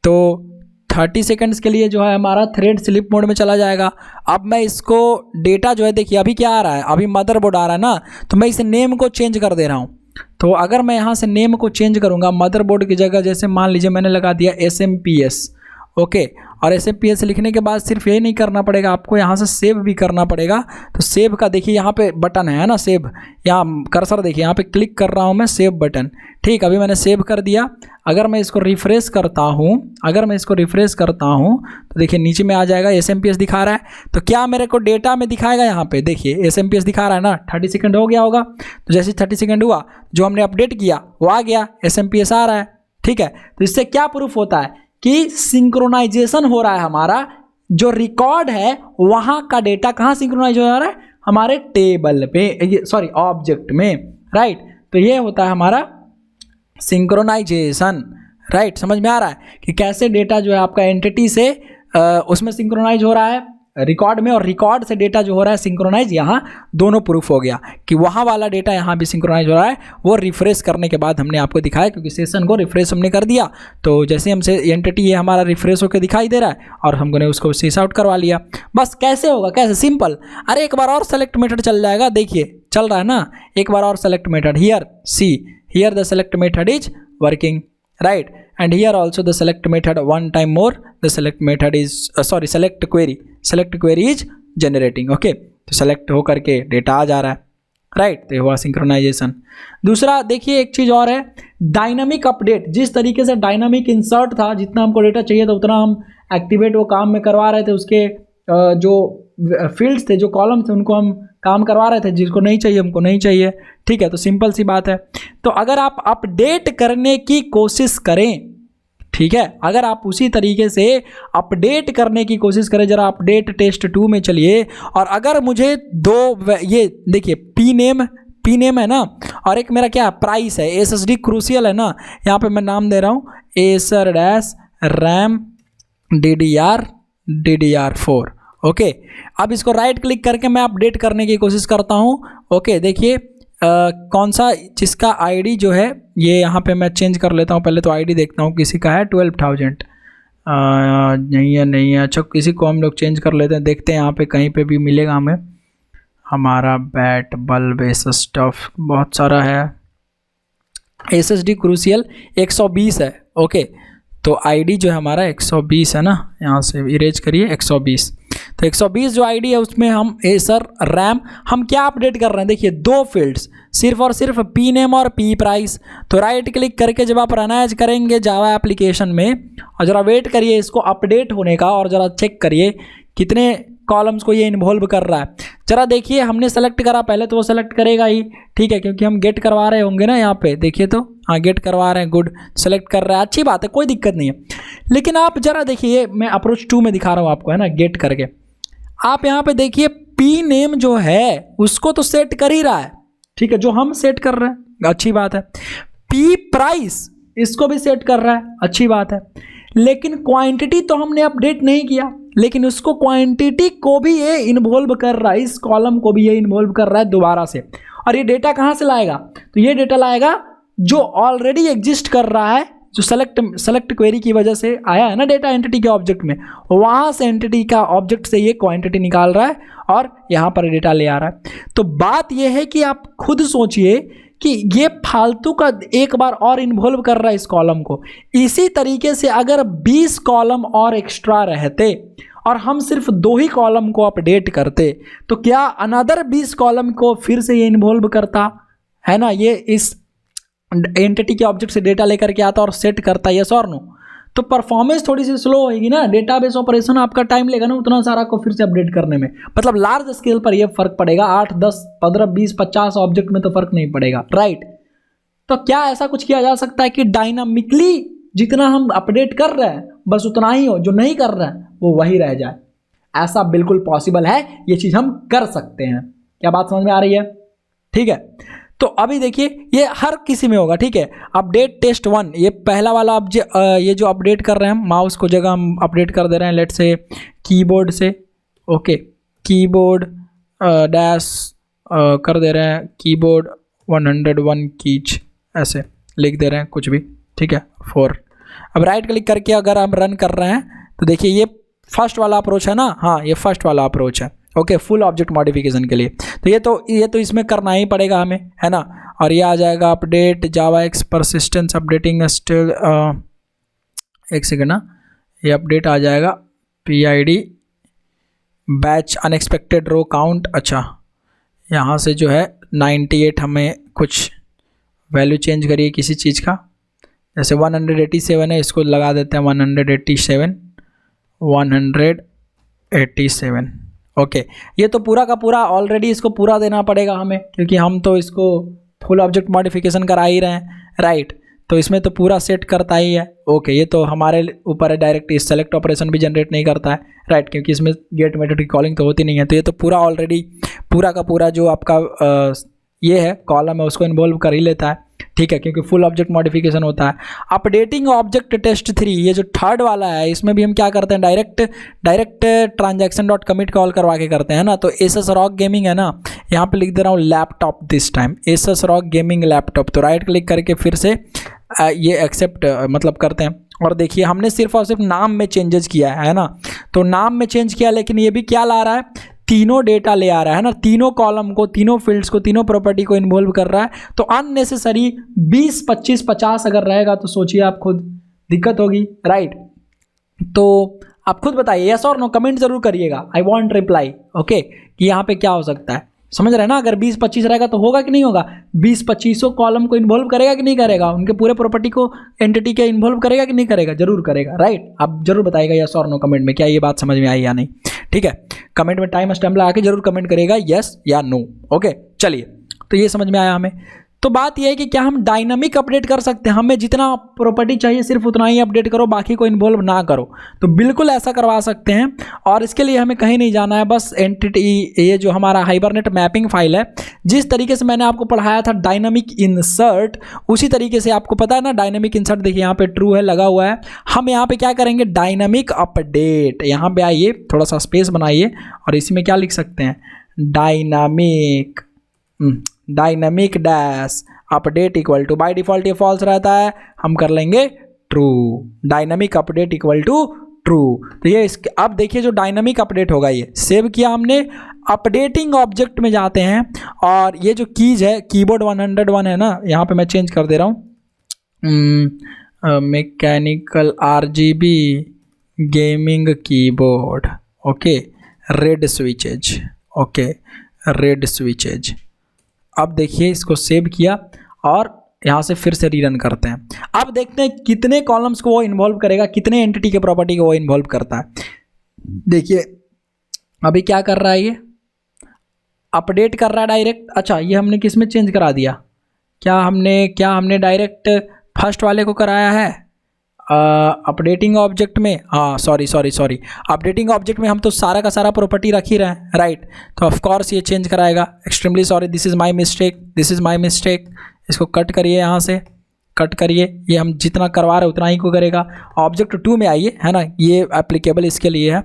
तो 30 सेकंड्स के लिए जो है हमारा थ्रेड स्लीप मोड में चला जाएगा। अब मैं इसको डेटा जो है देखिए अभी क्या आ रहा है, अभी मदरबोर्ड आ रहा है ना, तो मैं इसे नेम को चेंज कर दे रहा हूँ। तो अगर मैं यहाँ से नेम को चेंज करूँगा मदरबोर्ड की जगह, जैसे मान लीजिए मैंने लगा दिया SMPS, ओके, और SMPS लिखने के बाद सिर्फ ये नहीं करना पड़ेगा, आपको यहाँ से सेव भी करना पड़ेगा। तो सेव का देखिए यहाँ पे बटन है ना, सेव, यहाँ कर्सर देखिए, यहाँ पे क्लिक कर रहा हूँ मैं, सेव बटन, ठीक, अभी मैंने सेव कर दिया। अगर मैं इसको रिफ्रेश करता हूँ, अगर मैं इसको रिफ्रेश करता हूँ तो देखिए नीचे में आ जाएगा, SMPS दिखा रहा है, तो क्या मेरे को डेटा में दिखाएगा, यहाँ पे देखिए SMPS दिखा रहा है ना, 30 सेकंड हो गया होगा, तो जैसे 30 सेकंड हुआ जो हमने अपडेट किया वो आ गया, SMPS आ रहा है, ठीक है। तो इससे क्या प्रूफ होता है कि सिंक्रोनाइजेशन हो रहा है, हमारा जो रिकॉर्ड है वहाँ का डेटा कहाँ सिंक्रोनाइज हो रहा है, हमारे टेबल पे, सॉरी ऑब्जेक्ट में, राइट। तो ये होता है हमारा सिंक्रोनाइजेशन, राइट, समझ में आ रहा है कि कैसे डेटा जो है आपका एंटिटी से उसमें सिंक्रोनाइज हो रहा है रिकॉर्ड में, और रिकॉर्ड से डेटा जो हो रहा है सिंक्रोनाइज, यहाँ दोनों प्रूफ हो गया कि वहाँ वाला डेटा यहाँ भी सिंक्रोनाइज हो रहा है। वो रिफ्रेश करने के बाद हमने आपको दिखाया, क्योंकि सेशन को रिफ्रेश हमने कर दिया, तो जैसे हमसे एंटिटी ये हमारा रिफ्रेश होकर दिखाई दे रहा है और हमने उसको सीस आउट करवा लिया। बस कैसे होगा, कैसे, सिंपल, अरे एक बार और सेलेक्ट मेथड चल जाएगा, देखिए चल रहा है ना, एक बार और select method, here see, here the select method is working, right, and here also the select method one time more, the select method is select query is generating, okay, तो select हो करके डेटा आ जा रहा है, right, तो हुआ synchronisation. दूसरा देखिए एक चीज़ और है, डायनामिक अपडेट, जिस तरीके से डायनामिक इंसर्ट था, जितना हमको डेटा चाहिए था उतना हम एक्टिवेट वो काम में करवा रहे थे, उसके जो फील्ड्स थे, जो कॉलम थे, उनको हम काम करवा रहे थे, जिसको नहीं चाहिए हमको नहीं चाहिए, ठीक है, तो सिंपल सी बात है। तो अगर आप अपडेट करने की कोशिश करें, ठीक है, अगर आप उसी तरीके से अपडेट करने की कोशिश करें, जरा अपडेट टेस्ट 2 में चलिए, और अगर मुझे दो, ये देखिए पी नेम है ना, और एक मेरा क्या प्राइस है, SSD क्रूसियल है ना, यहाँ पे मैं नाम दे रहा हूँ Acer RAM DDR4, ओके। अब इसको राइट क्लिक करके मैं अपडेट करने की कोशिश करता हूँ, ओके, देखिए कौन सा जिसका आईडी जो है ये यहाँ पे मैं चेंज कर लेता हूँ, पहले तो आईडी देखता हूँ किसी का है 12,000, नहीं है, अच्छा किसी को हम लोग चेंज कर लेते हैं, देखते हैं यहाँ पे कहीं पे भी मिलेगा हमें, हमारा बैट बल्ब ऐसा स्टफ बहुत सारा है, SSD क्रूसियल 120 है, ओके, तो आईडी जो है हमारा 120 है ना, यहाँ से इरेज करिए 120, तो 120 जो आईडी है उसमें हम एसर रैम हम क्या अपडेट कर रहे हैं, देखिए दो फील्ड्स, सिर्फ और सिर्फ पी नेम और पी प्राइस। तो राइट क्लिक करके जब आप रन एज करेंगे जावा एप्लीकेशन में, और ज़रा वेट करिए इसको अपडेट होने का, और ज़रा चेक करिए कितने कॉलम्स को ये इन्वॉल्व कर रहा है। जरा देखिए, हमने सेलेक्ट करा, पहले तो वो सेलेक्ट करेगा ही, ठीक है, क्योंकि हम गेट करवा रहे होंगे ना यहाँ पे, देखिए तो हाँ गेट करवा रहे हैं, गुड, सेलेक्ट कर रहा है, अच्छी बात है, कोई दिक्कत नहीं है। लेकिन आप जरा देखिए, मैं अप्रोच 2 में दिखा रहा हूँ आपको, है ना, गेट करके आप यहाँ पे देखिए पी नेम जो है उसको तो सेट कर ही रहा है, ठीक है, जो हम सेट कर रहे हैं, अच्छी बात है। पी प्राइस इसको भी सेट कर रहा है, अच्छी बात है। लेकिन क्वांटिटी तो हमने अपडेट नहीं किया, लेकिन उसको क्वांटिटी को भी ये इन्वॉल्व कर रहा है, इस कॉलम को भी ये इन्वॉल्व कर रहा है दोबारा से। और ये डेटा कहाँ से लाएगा? तो ये डेटा लाएगा जो ऑलरेडी एग्जिस्ट कर रहा है, जो सेलेक्ट क्वेरी की वजह से आया है ना डेटा एंटिटी के ऑब्जेक्ट में, वहाँ से एंटिटी का ऑब्जेक्ट से ये क्वांटिटी निकाल रहा है और यहाँ पर डेटा ले आ रहा है। तो बात ये है कि आप खुद सोचिए कि ये फालतू का एक बार और इन्वॉल्व कर रहा है इस कॉलम को। इसी तरीके से अगर 20 कॉलम और एक्स्ट्रा रहते और हम सिर्फ 2 ही कॉलम को अपडेट करते, तो क्या अनदर 20 कॉलम को फिर से ये इन्वॉल्व करता, है ना, ये इस एंटिटी के ऑब्जेक्ट से डेटा लेकर के आता और सेट करता, यस और नो? तो परफॉर्मेंस थोड़ी सी स्लो होगी ना, डेटाबेस ऑपरेशन आपका टाइम लेगा ना उतना सारा को फिर से अपडेट करने में। मतलब लार्ज स्केल पर ये फर्क पड़ेगा, 8, 10, 15, 20, 50 ऑब्जेक्ट में तो फर्क नहीं पड़ेगा, राइट? तो क्या ऐसा कुछ किया जा सकता है कि डायनामिकली जितना हम अपडेट कर रहे हैं बस उतना ही हो, जो नहीं कर रहे हैं वो वही रह जाए? ऐसा बिल्कुल पॉसिबल है, ये चीज़ हम कर सकते हैं। क्या बात समझ में आ रही है? ठीक है, तो अभी देखिए ये हर किसी में होगा, ठीक है। अपडेट टेस्ट 1, ये पहला वाला ये जो अपडेट कर रहे हैं हम, माउस को जगह हम अपडेट कर दे रहे हैं, लेट से कीबोर्ड से, ओके, कीबोर्ड डैश कर दे रहे हैं, कीबोर्ड 101 कीज, ऐसे लिख दे रहे हैं कुछ भी, ठीक है, 4। अब राइट क्लिक करके अगर हम रन कर रहे हैं तो देखिए ये फर्स्ट वाला अप्रोच है ना, हाँ ये फर्स्ट वाला अप्रोच है, ओके, फुल ऑब्जेक्ट मॉडिफिकेशन के लिए। तो ये तो इसमें करना ही पड़ेगा हमें, है ना। और ये आ जाएगा update Java X persistence updating still, एक सेकेंड ना, ये अपडेट आ जाएगा PID batch unexpected row count. अच्छा, यहाँ से जो है 98 हमें कुछ वैल्यू चेंज करिए किसी चीज़ का, जैसे 187 है, इसको लगा देते हैं 187। ओके, ये तो पूरा का पूरा ऑलरेडी इसको पूरा देना पड़ेगा हमें, क्योंकि हम तो इसको फुल ऑब्जेक्ट मॉडिफिकेशन करा ही रहे हैं, राइट? तो इसमें तो पूरा सेट करता ही है। ओके, ये तो हमारे ऊपर है, डायरेक्ट इस सेलेक्ट ऑपरेशन भी जनरेट नहीं करता है, राइट? क्योंकि इसमें गेट मेथड की कॉलिंग तो होती नहीं है। तो ये तो पूरा ऑलरेडी पूरा का पूरा जो आपका ये है कॉलम है उसको इन्वॉल्व कर ही लेता है, ठीक है, क्योंकि फुल ऑब्जेक्ट मॉडिफिकेशन होता है। अपडेटिंग ऑब्जेक्ट टेस्ट 3, ये जो थर्ड वाला है, इसमें भी हम क्या करते हैं, direct transaction dot commit call करवा के करते हैं ना। तो एसएस रॉक गेमिंग है ना, यहाँ पे लिख दे रहा हूँ laptop, this time SS rock gaming laptop. तो राइट क्लिक करके फिर से ये एक्सेप्ट मतलब करते हैं। और देखिए हमने सिर्फ और सिर्फ नाम में चेंजेस किया है ना, तो नाम में चेंज किया, लेकिन ये भी क्या ला रहा है, तीनों डेटा ले आ रहा है ना, तीनों कॉलम को, तीनों फील्ड्स को, तीनों प्रॉपर्टी को इन्वॉल्व कर रहा है। तो अननेसेसरी 20, 25, 50 अगर रहेगा तो सोचिए आप खुद दिक्कत होगी, राइट? तो आप खुद बताइए, यस और नो कमेंट जरूर करिएगा, आई वांट रिप्लाई, ओके, कि यहाँ पे क्या हो सकता है, समझ रहे हैं ना? अगर 20, 25 रहेगा तो होगा कि नहीं होगा? 20, 25 कॉलम को इन्वॉल्व करेगा कि नहीं करेगा? उनके पूरे प्रॉपर्टी को एंटिटी के इन्वॉल्व करेगा कि नहीं करेगा? जरूर करेगा, राइट? आप जरूर बताइएगा यस और नो कमेंट में, क्या ये बात समझ में आई या नहीं, ठीक है? कमेंट में टाइम स्टैम्प लगा के जरूर कमेंट करिएगा यस या नो, ओके। चलिए, तो ये समझ में आया हमें। तो बात यह है कि क्या हम डायनामिक अपडेट कर सकते हैं? हमें जितना प्रॉपर्टी चाहिए सिर्फ उतना ही अपडेट करो, बाकी को इन्वॉल्व ना करो। तो बिल्कुल ऐसा करवा सकते हैं, और इसके लिए हमें कहीं नहीं जाना है, बस एंटिटी, ये जो हमारा हाइबरनेट मैपिंग फाइल है, जिस तरीके से मैंने आपको पढ़ाया था डायनामिक इंसर्ट, उसी तरीके से आपको पता है ना डायनामिक इंसर्ट। देखिए यहाँ पे ट्रू है लगा हुआ है, हम यहाँ पे क्या करेंगे, डायनामिक अपडेट। यहाँ पे आइए, थोड़ा सा स्पेस बनाइए, और इसी में क्या लिख सकते हैं, dynamic dash update equal to, by default ये फॉल्स रहता है, हम कर लेंगे true, dynamic update equal to true. तो ये अब देखिए जो डायनामिक अपडेट होगा, ये सेव किया हमने, अपडेटिंग ऑब्जेक्ट में जाते हैं, और ये जो कीज है, कीबोर्ड 101 है ना, यहाँ पे मैं चेंज कर दे रहा हूँ, mechanical RGB gaming keyboard, okay, red switches, okay, red switches. अब देखिए इसको सेव किया, और यहाँ से फिर से रीरन करते हैं। अब देखते हैं कितने कॉलम्स को वो इन्वॉल्व करेगा, कितने एंटिटी के प्रॉपर्टी को वो इन्वॉल्व करता है। देखिए अभी क्या कर रहा है ये, अपडेट कर रहा है डायरेक्ट। अच्छा ये हमने किस में चेंज करा दिया, क्या हमने डायरेक्ट फर्स्ट वाले को कराया है अपडेटिंग ऑब्जेक्ट में। हाँ सॉरी अपडेटिंग ऑब्जेक्ट में हम तो सारा का सारा प्रॉपर्टी रख ही रहे हैं, राइट। तो ऑफ कोर्स ये चेंज कराएगा। Extremely sorry, this is my mistake. इसको कट करिए, यहाँ से कट करिए, ये हम जितना करवा रहे हैं उतना ही को करेगा। ऑब्जेक्ट 2 में आइए, है ना, ये एप्लीकेबल इसके लिए है।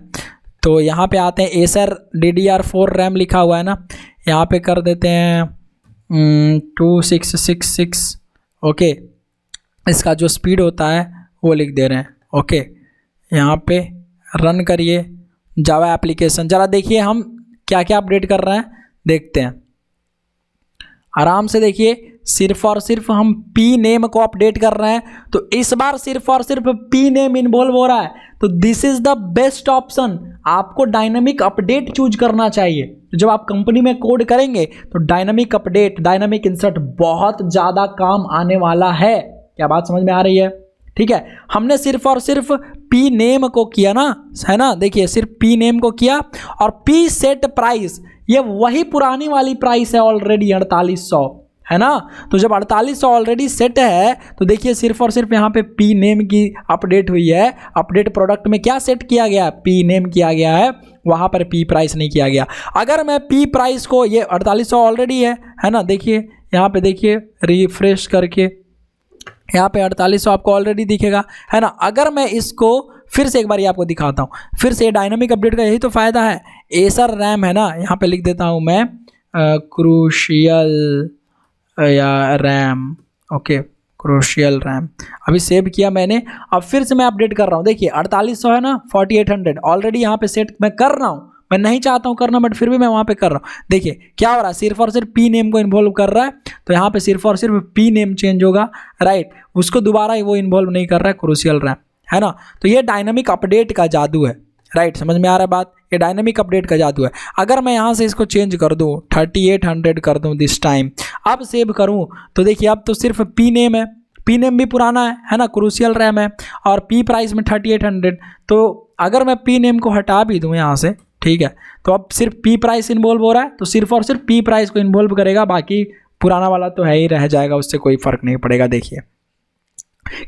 तो यहाँ पे आते हैं, एसर DDR4 रैम लिखा हुआ है ना, यहाँ पे कर देते हैं 2666। ओके, इसका जो स्पीड होता है वो लिख दे रहे हैं। ओके, यहाँ पे रन करिए जावा एप्लीकेशन। ज़रा देखिए हम क्या क्या अपडेट कर रहे हैं, देखते हैं आराम से। देखिए सिर्फ और सिर्फ हम पी नेम को अपडेट कर रहे हैं, तो इस बार सिर्फ और सिर्फ पी नेम इन्वॉल्व हो रहा है। तो this is the best option. आपको डायनामिक अपडेट चूज करना चाहिए। तो जब आप कंपनी में कोड करेंगे तो डायनामिक अपडेट, डायनामिक इंसर्ट बहुत ज़्यादा काम आने वाला है। क्या बात समझ में आ रही है? ठीक है, हमने सिर्फ और सिर्फ पी नेम को किया ना, है ना। देखिए सिर्फ पी नेम को किया और पी सेट प्राइस, ये वही पुरानी वाली प्राइस है ऑलरेडी 4800, है ना। तो जब 4800 ऑलरेडी सेट है तो देखिए सिर्फ और सिर्फ यहाँ पे पी नेम की अपडेट हुई है। अपडेट प्रोडक्ट में क्या सेट किया गया है, पी नेम किया गया है, वहाँ पर पी प्राइस नहीं किया गया। अगर मैं पी प्राइस को, ये 4800 ऑलरेडी है ना, देखिए यहाँ पे देखिए रिफ्रेश करके यहाँ पे 4800 आपको ऑलरेडी दिखेगा, है ना। अगर मैं इसको फिर से एक बार ये आपको दिखाता हूँ, फिर से डायनामिक अपडेट का यही तो फ़ायदा है। एसर रैम है ना, यहाँ पे लिख देता हूँ मैं क्रूशियल या रैम। ओके, क्रूशियल रैम अभी सेव किया मैंने। अब फिर से मैं अपडेट कर रहा हूँ। देखिए 4800 है ना, 4800 ऑलरेडी यहाँ पे सेट मैं कर रहा हूँ। मैं नहीं चाहता हूँ करना, बट फिर भी मैं वहाँ पे कर रहा हूँ। देखिए क्या हो रहा है, सिर्फ और सिर्फ पी नेम को इन्वॉल्व कर रहा है। तो यहाँ पे सिर्फ और सिर्फ पी नेम चेंज होगा, राइट। उसको दोबारा वो इन्वॉल्व नहीं कर रहा है, क्रूशियल रैम, है ना। तो ये डायनामिक अपडेट का जादू है, राइट। समझ में आ रहा है बात, ये डायनामिक अपडेट का जादू है। अगर मैं यहाँ से इसको चेंज कर दूँ, 3800 कर दूँ दिस टाइम, अब सेव करूँ तो देखिए अब तो सिर्फ पी नेम है, पी नेम भी पुराना है ना, क्रूशियल रैम है, और पी प्राइस में 3800। तो अगर मैं पी नेम को हटा भी दूँ यहाँ से, ठीक है, तो अब सिर्फ पी प्राइस इन्वॉल्व हो रहा है, तो सिर्फ और सिर्फ पी प्राइस को इन्वॉल्व करेगा, बाकी पुराना वाला तो है ही, रह जाएगा, उससे कोई फर्क नहीं पड़ेगा। देखिए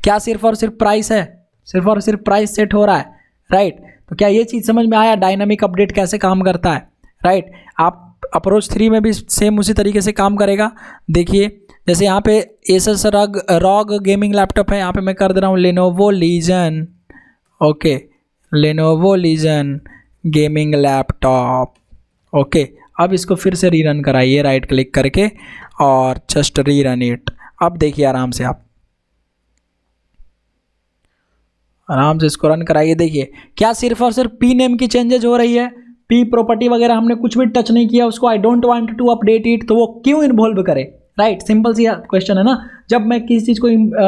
क्या सिर्फ और सिर्फ प्राइस है, सिर्फ और सिर्फ प्राइस सेट हो रहा है, राइट। तो क्या ये चीज़ समझ में आया डायनामिक अपडेट कैसे काम करता है, राइट। आप अप्रोच 3 में भी सेम उसी तरीके से काम करेगा। देखिए जैसे यहाँ पे एसस रॉग गेमिंग लैपटॉप है, यहाँ पे मैं कर दे रहा हूँ Lenovo Legion. Okay, Lenovo Legion gaming laptop. Okay, अब इसको फिर से रीरन कराइए राइट क्लिक करके और जस्ट रीरन इट। अब देखिए आराम से, आप आराम से इसको रन कराइए। देखिए क्या सिर्फ और सिर्फ पी नेम की चेंजेज हो रही है, पी प्रॉपर्टी वगैरह हमने कुछ भी टच नहीं किया उसको। I don't want to update it, तो वो क्यों इन्वॉल्व करे, राइट। सिंपल सी क्वेश्चन है ना। जब मैं किसी चीज़ को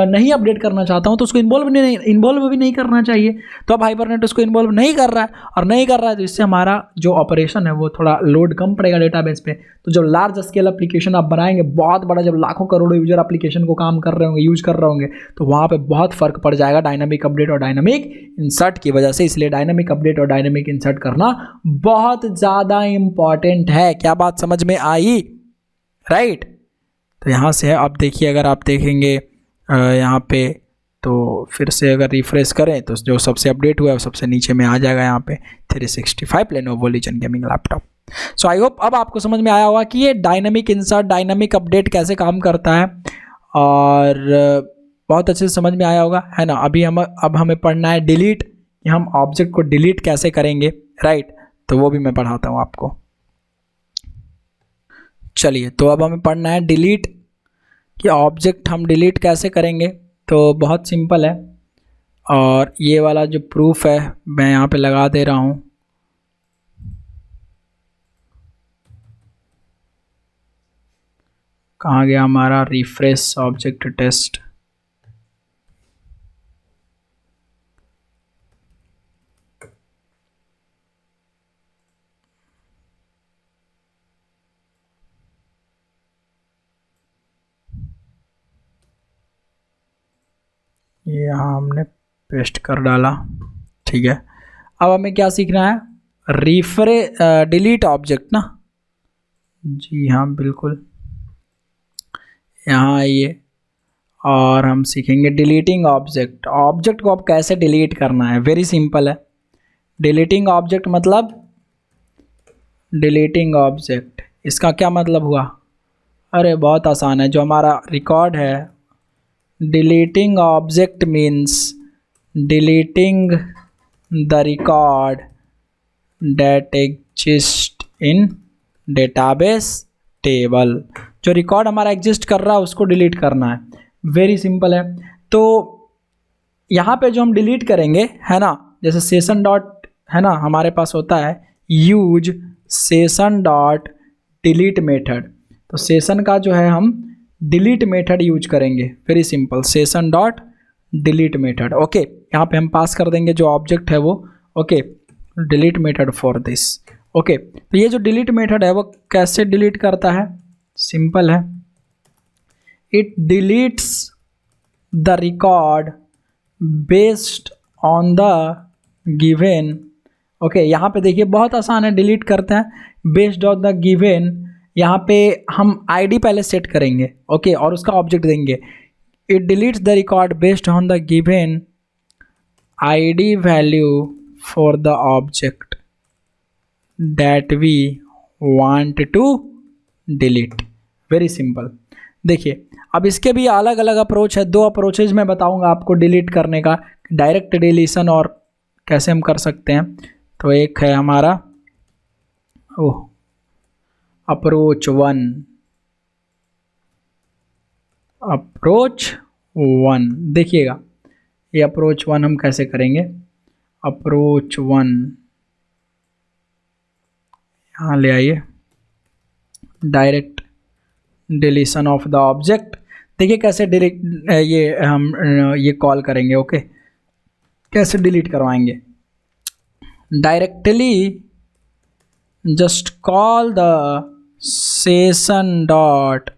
नहीं अपडेट करना चाहता हूँ तो उसको इन्वॉल्व भी नहीं करना चाहिए। तो अब हाइपरनेट उसको इन्वॉल्व नहीं कर रहा है, और नहीं कर रहा है तो इससे हमारा जो ऑपरेशन है वो थोड़ा लोड कम पड़ेगा डेटाबेस पे। तो जब लार्ज स्केल एप्लीकेशन आप बनाएंगे, बहुत बड़ा, जब लाखों करोड़ों यूजर एप्लीकेशन को काम कर रहे होंगे, यूज कर रहे होंगे, तो वहाँ पे बहुत फर्क पड़ जाएगा डायनामिक अपडेट और डायनामिक इंसर्ट की वजह से। इसलिए डायनामिक अपडेट और डायनामिक इंसर्ट करना बहुत ज़्यादा इंपॉर्टेंट है। क्या बात समझ में आई, राइट। तो यहाँ से आप देखिए, अगर आप देखेंगे यहाँ पे, तो फिर से अगर रिफ्रेश करें तो जो सबसे अपडेट हुआ है वो सबसे नीचे में आ जाएगा, यहाँ पे 365 Lenovo Legion gaming laptop. So I hope अब आपको समझ में आया होगा कि ये डायनामिक इंसर्ट, डायनामिक अपडेट कैसे काम करता है, और बहुत अच्छे से समझ में आया होगा, है ना। अब हमें पढ़ना है डिलीट, कि हम ऑब्जेक्ट को डिलीट कैसे करेंगे, राइट। तो वो भी मैं पढ़ाता हूँ आपको। चलिए, तो अब हमें पढ़ना है डिलीट, कि ऑब्जेक्ट हम डिलीट कैसे करेंगे। तो बहुत सिंपल है, और ये वाला जो प्रूफ है मैं यहाँ पे लगा दे रहा हूँ। कहाँ गया हमारा रिफ्रेश ऑब्जेक्ट टेस्ट। ये यहाँ हमने पेस्ट कर डाला, ठीक है। अब हमें क्या सीखना है, डिलीट ऑब्जेक्ट ना, जी हाँ बिल्कुल, यहाँ आइए और हम सीखेंगे डिलीटिंग ऑब्जेक्ट। ऑब्जेक्ट को अब कैसे डिलीट करना है, वेरी सिंपल है। डिलीटिंग ऑब्जेक्ट मतलब, डिलीटिंग ऑब्जेक्ट इसका क्या मतलब हुआ, अरे बहुत आसान है, जो हमारा रिकॉर्ड है, deleting object means deleting the record that exist in database table. जो रिकॉर्ड हमारा एग्जिस्ट कर रहा है उसको डिलीट करना है, वेरी सिंपल है। तो यहाँ पे जो हम डिलीट करेंगे है ना, जैसे सेशन डॉट है ना हमारे पास होता है, use session dot delete method, तो सेशन का जो है हम डिलीट मेथड यूज करेंगे, very simple, session dot delete method. Okay, यहाँ पे हम पास कर देंगे जो ऑब्जेक्ट है वो, okay, delete method for this. Okay, तो ये जो डिलीट मेथड है वो कैसे डिलीट करता है, सिंपल है, it deletes the record based on the given. Okay, यहाँ पे देखिए बहुत आसान है, डिलीट करते हैं बेस्ड ऑन द गिवन। यहाँ पे हम आईडी पहले सेट करेंगे, ओके, और उसका ऑब्जेक्ट देंगे, it deletes the record based on the given ID value for the object that we want to delete, very simple. देखिए अब इसके भी अलग अलग अप्रोच है, दो अप्रोचेज मैं बताऊंगा आपको डिलीट करने का, डायरेक्ट डिलीशन और कैसे हम कर सकते हैं। तो एक है हमारा अप्रोच वन, देखिएगा ये अप्रोच वन हम कैसे करेंगे। अप्रोच वन यहाँ ले आइए, direct deletion of the object. देखिए कैसे डिलीट ये हम ये कॉल करेंगे, ओके, कैसे डिलीट करवाएंगे, directly just call the session dot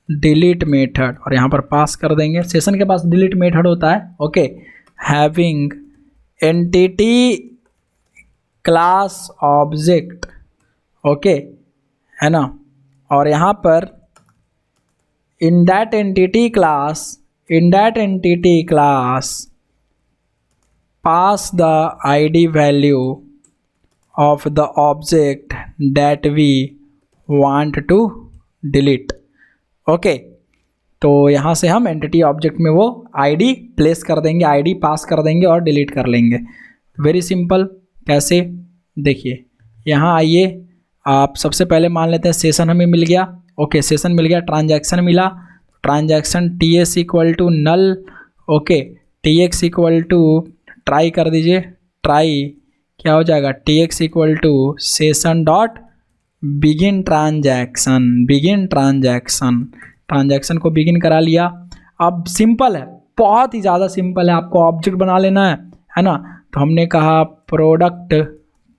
delete method और यहाँ पर पास कर देंगे, सेशन के पास डिलीट मेथड होता है, okay, having entity class object, okay, है ना, और यहाँ पर in that entity class pass the ID value of the object that we want to delete. Okay, तो यहाँ से हम एंटिटी ऑब्जेक्ट में वो आईडी प्लेस कर देंगे, आईडी पास कर देंगे और डिलीट कर लेंगे, वेरी सिंपल। कैसे, देखिए यहाँ आइए, आप सबसे पहले मान लेते हैं सेशन हमें मिल गया, ओके, सेशन मिल गया, ट्रांजैक्शन मिला, transaction T S equal to null, okay, T X equal to try कर दीजिए, ट्राई क्या हो जाएगा, T X equal to session dot begin transaction को बिगिन करा लिया। अब सिंपल है, बहुत ही ज़्यादा सिंपल है, आपको ऑब्जेक्ट बना लेना है ना, तो हमने कहा product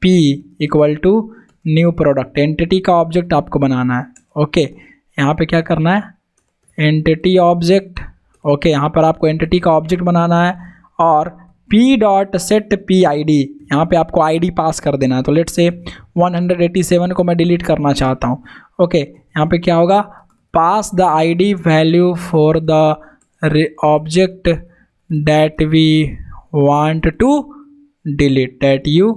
P equal to new product, entity का ऑब्जेक्ट आपको बनाना है, ओके, यहाँ पे क्या करना है, एंटिटी ऑब्जेक्ट, ओके, यहाँ पर आपको एंटिटी का ऑब्जेक्ट बनाना है और P dot set P I D, यहाँ पे आपको आईडी पास कर देना है। तो लेट से 187 को मैं डिलीट करना चाहता हूँ, ओके, यहाँ पे क्या होगा, pass the ID value for the object that we want to delete, that you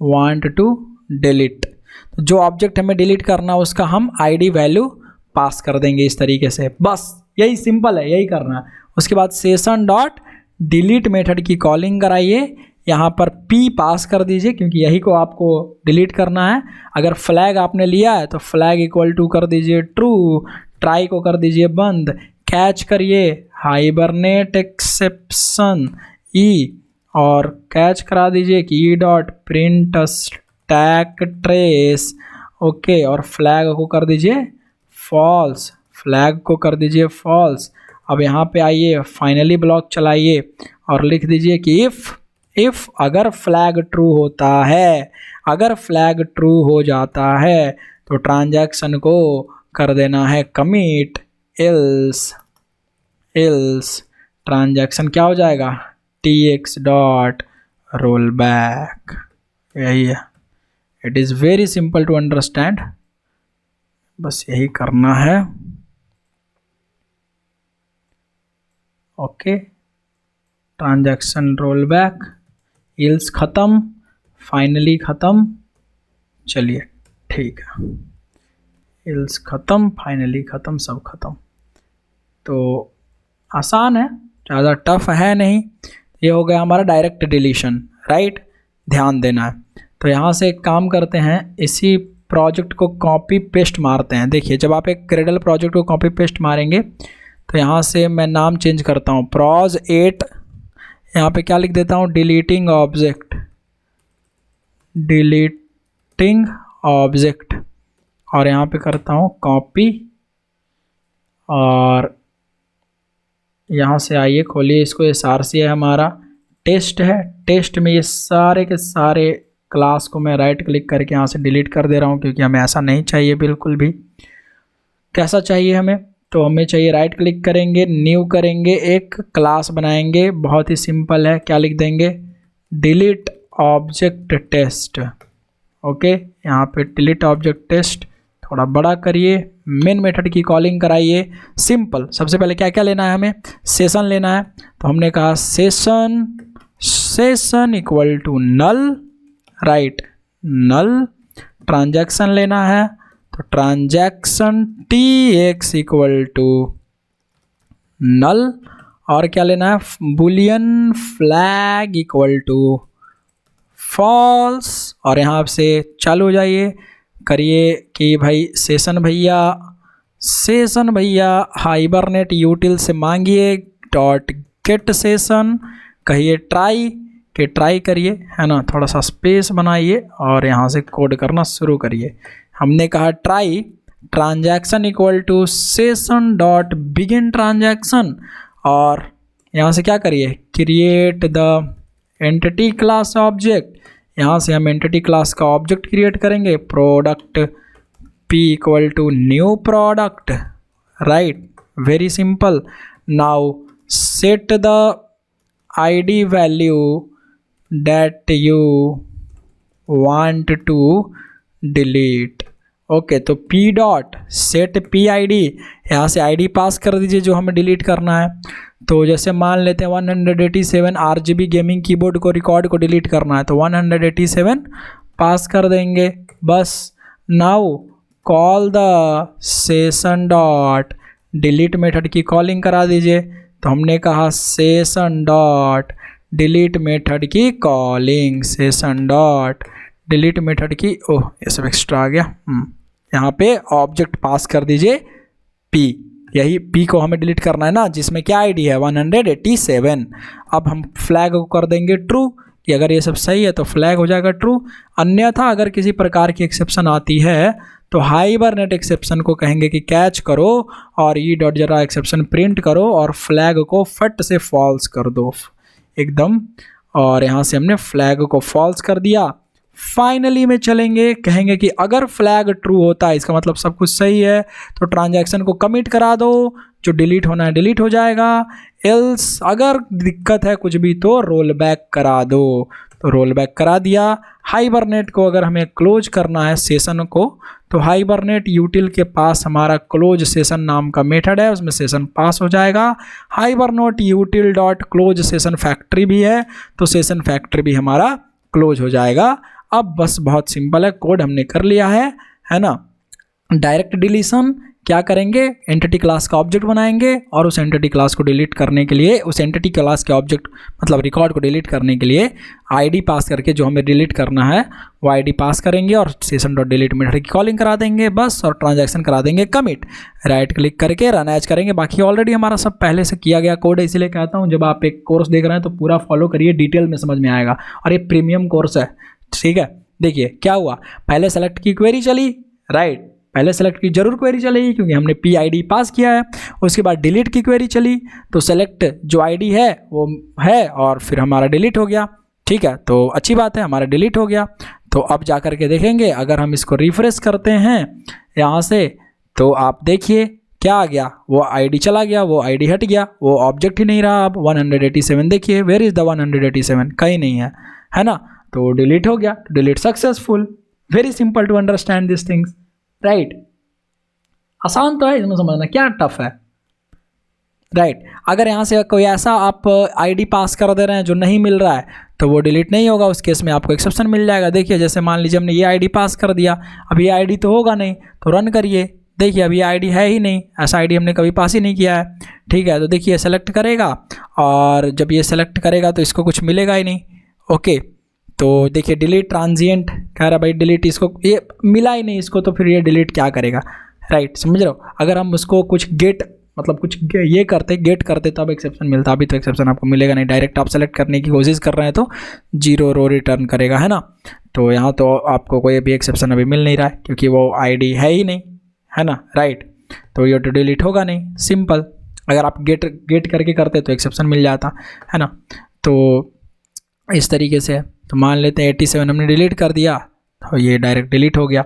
want to delete. तो जो ऑब्जेक्ट हमें डिलीट करना है उसका हम आईडी वैल्यू पास कर देंगे इस तरीके से, बस यही सिंपल है, यही करना है। उसके बाद सेशन डॉट डिलीट मेथड की कॉलिंग कराइए, यहाँ पर p पास कर दीजिए क्योंकि यही को आपको डिलीट करना है। अगर फ्लैग आपने लिया है तो फ्लैग इक्वल टू कर दीजिए ट्रू, ट्राई को कर दीजिए बंद, कैच करिए हाइबरनेट एक्सेप्शन ई और कैच करा दीजिए कि E dot print stack trace, okay, और फ्लैग को कर दीजिए फॉल्स, फ्लैग को कर दीजिए फॉल्स। अब यहाँ पे आइए, फाइनली ब्लॉक चलाइए और लिख दीजिए कि इफ़ अगर फ्लैग ट्रू होता है, अगर फ्लैग ट्रू हो जाता है तो ट्रांजैक्शन को कर देना है कमिट, एल्स ट्रांजैक्शन क्या हो जाएगा, T X dot roll back, यही है। It is very simple to understand, बस यही करना है। Okay, transaction roll back, else ख़त्म, फाइनली ख़त्म, चलिए ठीक है, इल्स ख़त्म, फाइनली ख़त्म, सब ख़त्म। तो आसान है, ज़्यादा टफ है नहीं। ये हो गया हमारा डायरेक्ट डिलीशन, राइट, ध्यान देना है। तो यहाँ से एक काम करते हैं, इसी प्रोजेक्ट को कॉपी पेस्ट मारते हैं। देखिए, जब आप एक क्रेडल प्रोजेक्ट को कॉपी पेस्ट मारेंगे तो यहाँ से मैं नाम चेंज करता हूँ, प्रोज 8, यहाँ पे क्या लिख देता हूँ, डिलीटिंग ऑब्जेक्ट, डिलीटिंग ऑब्जेक्ट, और यहाँ पे करता हूँ कॉपी, और यहाँ से आइए खोलिए इसको, ये सारसी है हमारा, टेस्ट है, टेस्ट में ये सारे के सारे क्लास को मैं राइट क्लिक करके यहाँ से डिलीट कर दे रहा हूँ, क्योंकि हमें ऐसा नहीं चाहिए बिल्कुल भी। कैसा चाहिए हमें, तो हमें चाहिए राइट क्लिक करेंगे, न्यू करेंगे, एक क्लास बनाएंगे, बहुत ही सिंपल है, क्या लिख देंगे, डिलीट ऑब्जेक्ट टेस्ट। ओके, यहाँ पे डिलीट ऑब्जेक्ट टेस्ट, थोड़ा बड़ा करिए, मेन मेथड की कॉलिंग कराइए, सिंपल। सबसे पहले क्या क्या लेना है, हमें सेशन लेना है, तो हमने कहा session equal to null, right, null. Transaction लेना है, तो transaction TX equal to null, और क्या लेना है, boolean flag equal to false, और यहाँ से चालू हो जाइए, करिए कि भाई सेशन भैया हाइबरनेट यूटिल से मांगिए डॉट गेट सेशन, कहिए ट्राई के ट्राई करिए, है ना, थोड़ा सा स्पेस बनाइए और यहाँ से कोड करना शुरू करिए। हमने कहा try transaction equal to session dot begin transaction, और यहाँ से क्या करिए, create the entity class object, यहाँ से हम एंटिटी क्लास का ऑब्जेक्ट क्रिएट करेंगे, product P equal to new product, right, very simple. Now set the ID value that you want to delete. Okay, तो P डॉट सेट PID, यहाँ से ID पास कर दीजिए जो हमें डिलीट करना है। तो जैसे मान लेते हैं 187 RGB गेमिंग कीबोर्ड को रिकॉर्ड को डिलीट करना है, तो 187 पास कर देंगे बस। Now call the session dot delete method की कॉलिंग करा दीजिए, तो हमने कहा सेशन डॉट डिलीट मेथड की calling, session dot delete method की, ओह ये सब एक्स्ट्रा आ गया, यहाँ पे ऑब्जेक्ट पास कर दीजिए P, यही P को हमें डिलीट करना है ना, जिसमें क्या ID है 187। अब हम फ्लैग को कर देंगे ट्रू, कि अगर ये सब सही है तो फ्लैग हो जाएगा ट्रू, अन्यथा अगर किसी प्रकार की एक्सेप्शन आती है तो हाइबरनेट एक्सेप्शन को कहेंगे कि कैच करो और ई डॉट जरा एक्सेप्शन प्रिंट करो और फ्लैग को फट से फॉल्स कर दो एकदम, और यहाँ से हमने फ्लैग को फॉल्स कर दिया। फाइनली में चलेंगे, कहेंगे कि अगर फ्लैग ट्रू होता है इसका मतलब सब कुछ सही है, तो ट्रांजैक्शन को कमिट करा दो, जो डिलीट होना है डिलीट हो जाएगा, एल्स अगर दिक्कत है कुछ भी तो रोल बैक करा दो, तो रोल बैक करा दिया। हाइबरनेट को अगर हमें क्लोज करना है सेशन को, तो हाइबरनेट यूटिल के पास हमारा क्लोज सेशन नाम का मेथड है, उसमें सेशन पास हो जाएगा। Hibernate util dot close session factory भी है, तो सेशन फैक्ट्री भी हमारा क्लोज हो जाएगा। अब बस बहुत सिंपल है, कोड हमने कर लिया है ना। डायरेक्ट डिलीशन क्या करेंगे, एंटिटी क्लास का ऑब्जेक्ट बनाएंगे और उस एंटिटी क्लास को डिलीट करने के लिए, उस एंटिटी क्लास के ऑब्जेक्ट मतलब रिकॉर्ड को डिलीट करने के लिए ID पास करके जो हमें डिलीट करना है वो ID पास करेंगे और सेशन डॉट डिलीट मेथड की कॉलिंग करा देंगे बस, और ट्रांजैक्शन करा देंगे कमिट, राइट क्लिक करके रन एज करेंगे। बाकी ऑलरेडी हमारा सब पहले से किया गया कोड है, इसलिए कहता हूँ जब आप एक कोर्स देख रहे हैं तो पूरा फॉलो करिए, डिटेल में समझ में आएगा, और ये प्रीमियम कोर्स है, ठीक है। देखिए क्या हुआ, पहले सेलेक्ट की क्वेरी चली, राइट, पहले सेलेक्ट की जरूर क्वेरी चलेगी क्योंकि हमने PID पास किया है। उसके बाद डिलीट की क्वेरी चली, तो सेलेक्ट जो ID है वो है और फिर हमारा डिलीट हो गया, ठीक है, तो अच्छी बात है, हमारा डिलीट हो गया। तो अब जा कर के देखेंगे, अगर हम इसको रिफ्रेश करते हैं यहाँ से, तो आप देखिए क्या आ गया, वो ID चला गया, वो ID हट गया, वो ऑब्जेक्ट ही नहीं रहा। अब 187 देखिए, वेयर इज़ द 187, कहीं नहीं है, है ना। तो डिलीट हो गया, delete successful. Very simple to understand this things, right. आसान तो है, इसमें समझना क्या टफ है, राइट। अगर यहाँ से कोई ऐसा आप आईडी पास कर दे रहे हैं जो नहीं मिल रहा है तो वो डिलीट नहीं होगा, उस केस में आपको एक्सेप्शन मिल जाएगा। देखिए जैसे मान लीजिए हमने ये आईडी पास कर दिया, अब ये आईडी तो होगा नहीं, तो रन करिए, देखिए अब ये आईडी है ही नहीं, ऐसा आईडी हमने कभी पास ही नहीं किया है, ठीक है। तो देखिए सेलेक्ट करेगा, और जब ये सेलेक्ट करेगा तो इसको कुछ मिलेगा ही नहीं, ओके। तो देखिए डिलीट ट्रांजिएंट कह रहा भाई डिलीट, इसको ये मिला ही नहीं इसको, तो फिर ये डिलीट क्या करेगा, राइट, समझ रहे हो। अगर हम उसको कुछ गेट मतलब कुछ ये करते गेट करते तब एक्सेप्शन मिलता, अभी तो एक्सेप्शन आपको मिलेगा नहीं। डायरेक्ट आप सेलेक्ट करने की कोशिश कर रहे हैं तो 0 रो रिटर्न करेगा, है ना। तो यहाँ तो आपको कोई भी एक्सेप्शन अभी मिल नहीं रहा है क्योंकि वो आईडी है ही नहीं, है ना, राइट। तो ये तो डिलीट होगा नहीं, सिंपल। अगर आप गेट करके करते तो एक्सेप्शन मिल जाता, है ना। तो इस तरीके से तो मान लेते हैं 87 हमने डिलीट कर दिया तो ये डायरेक्ट डिलीट हो गया।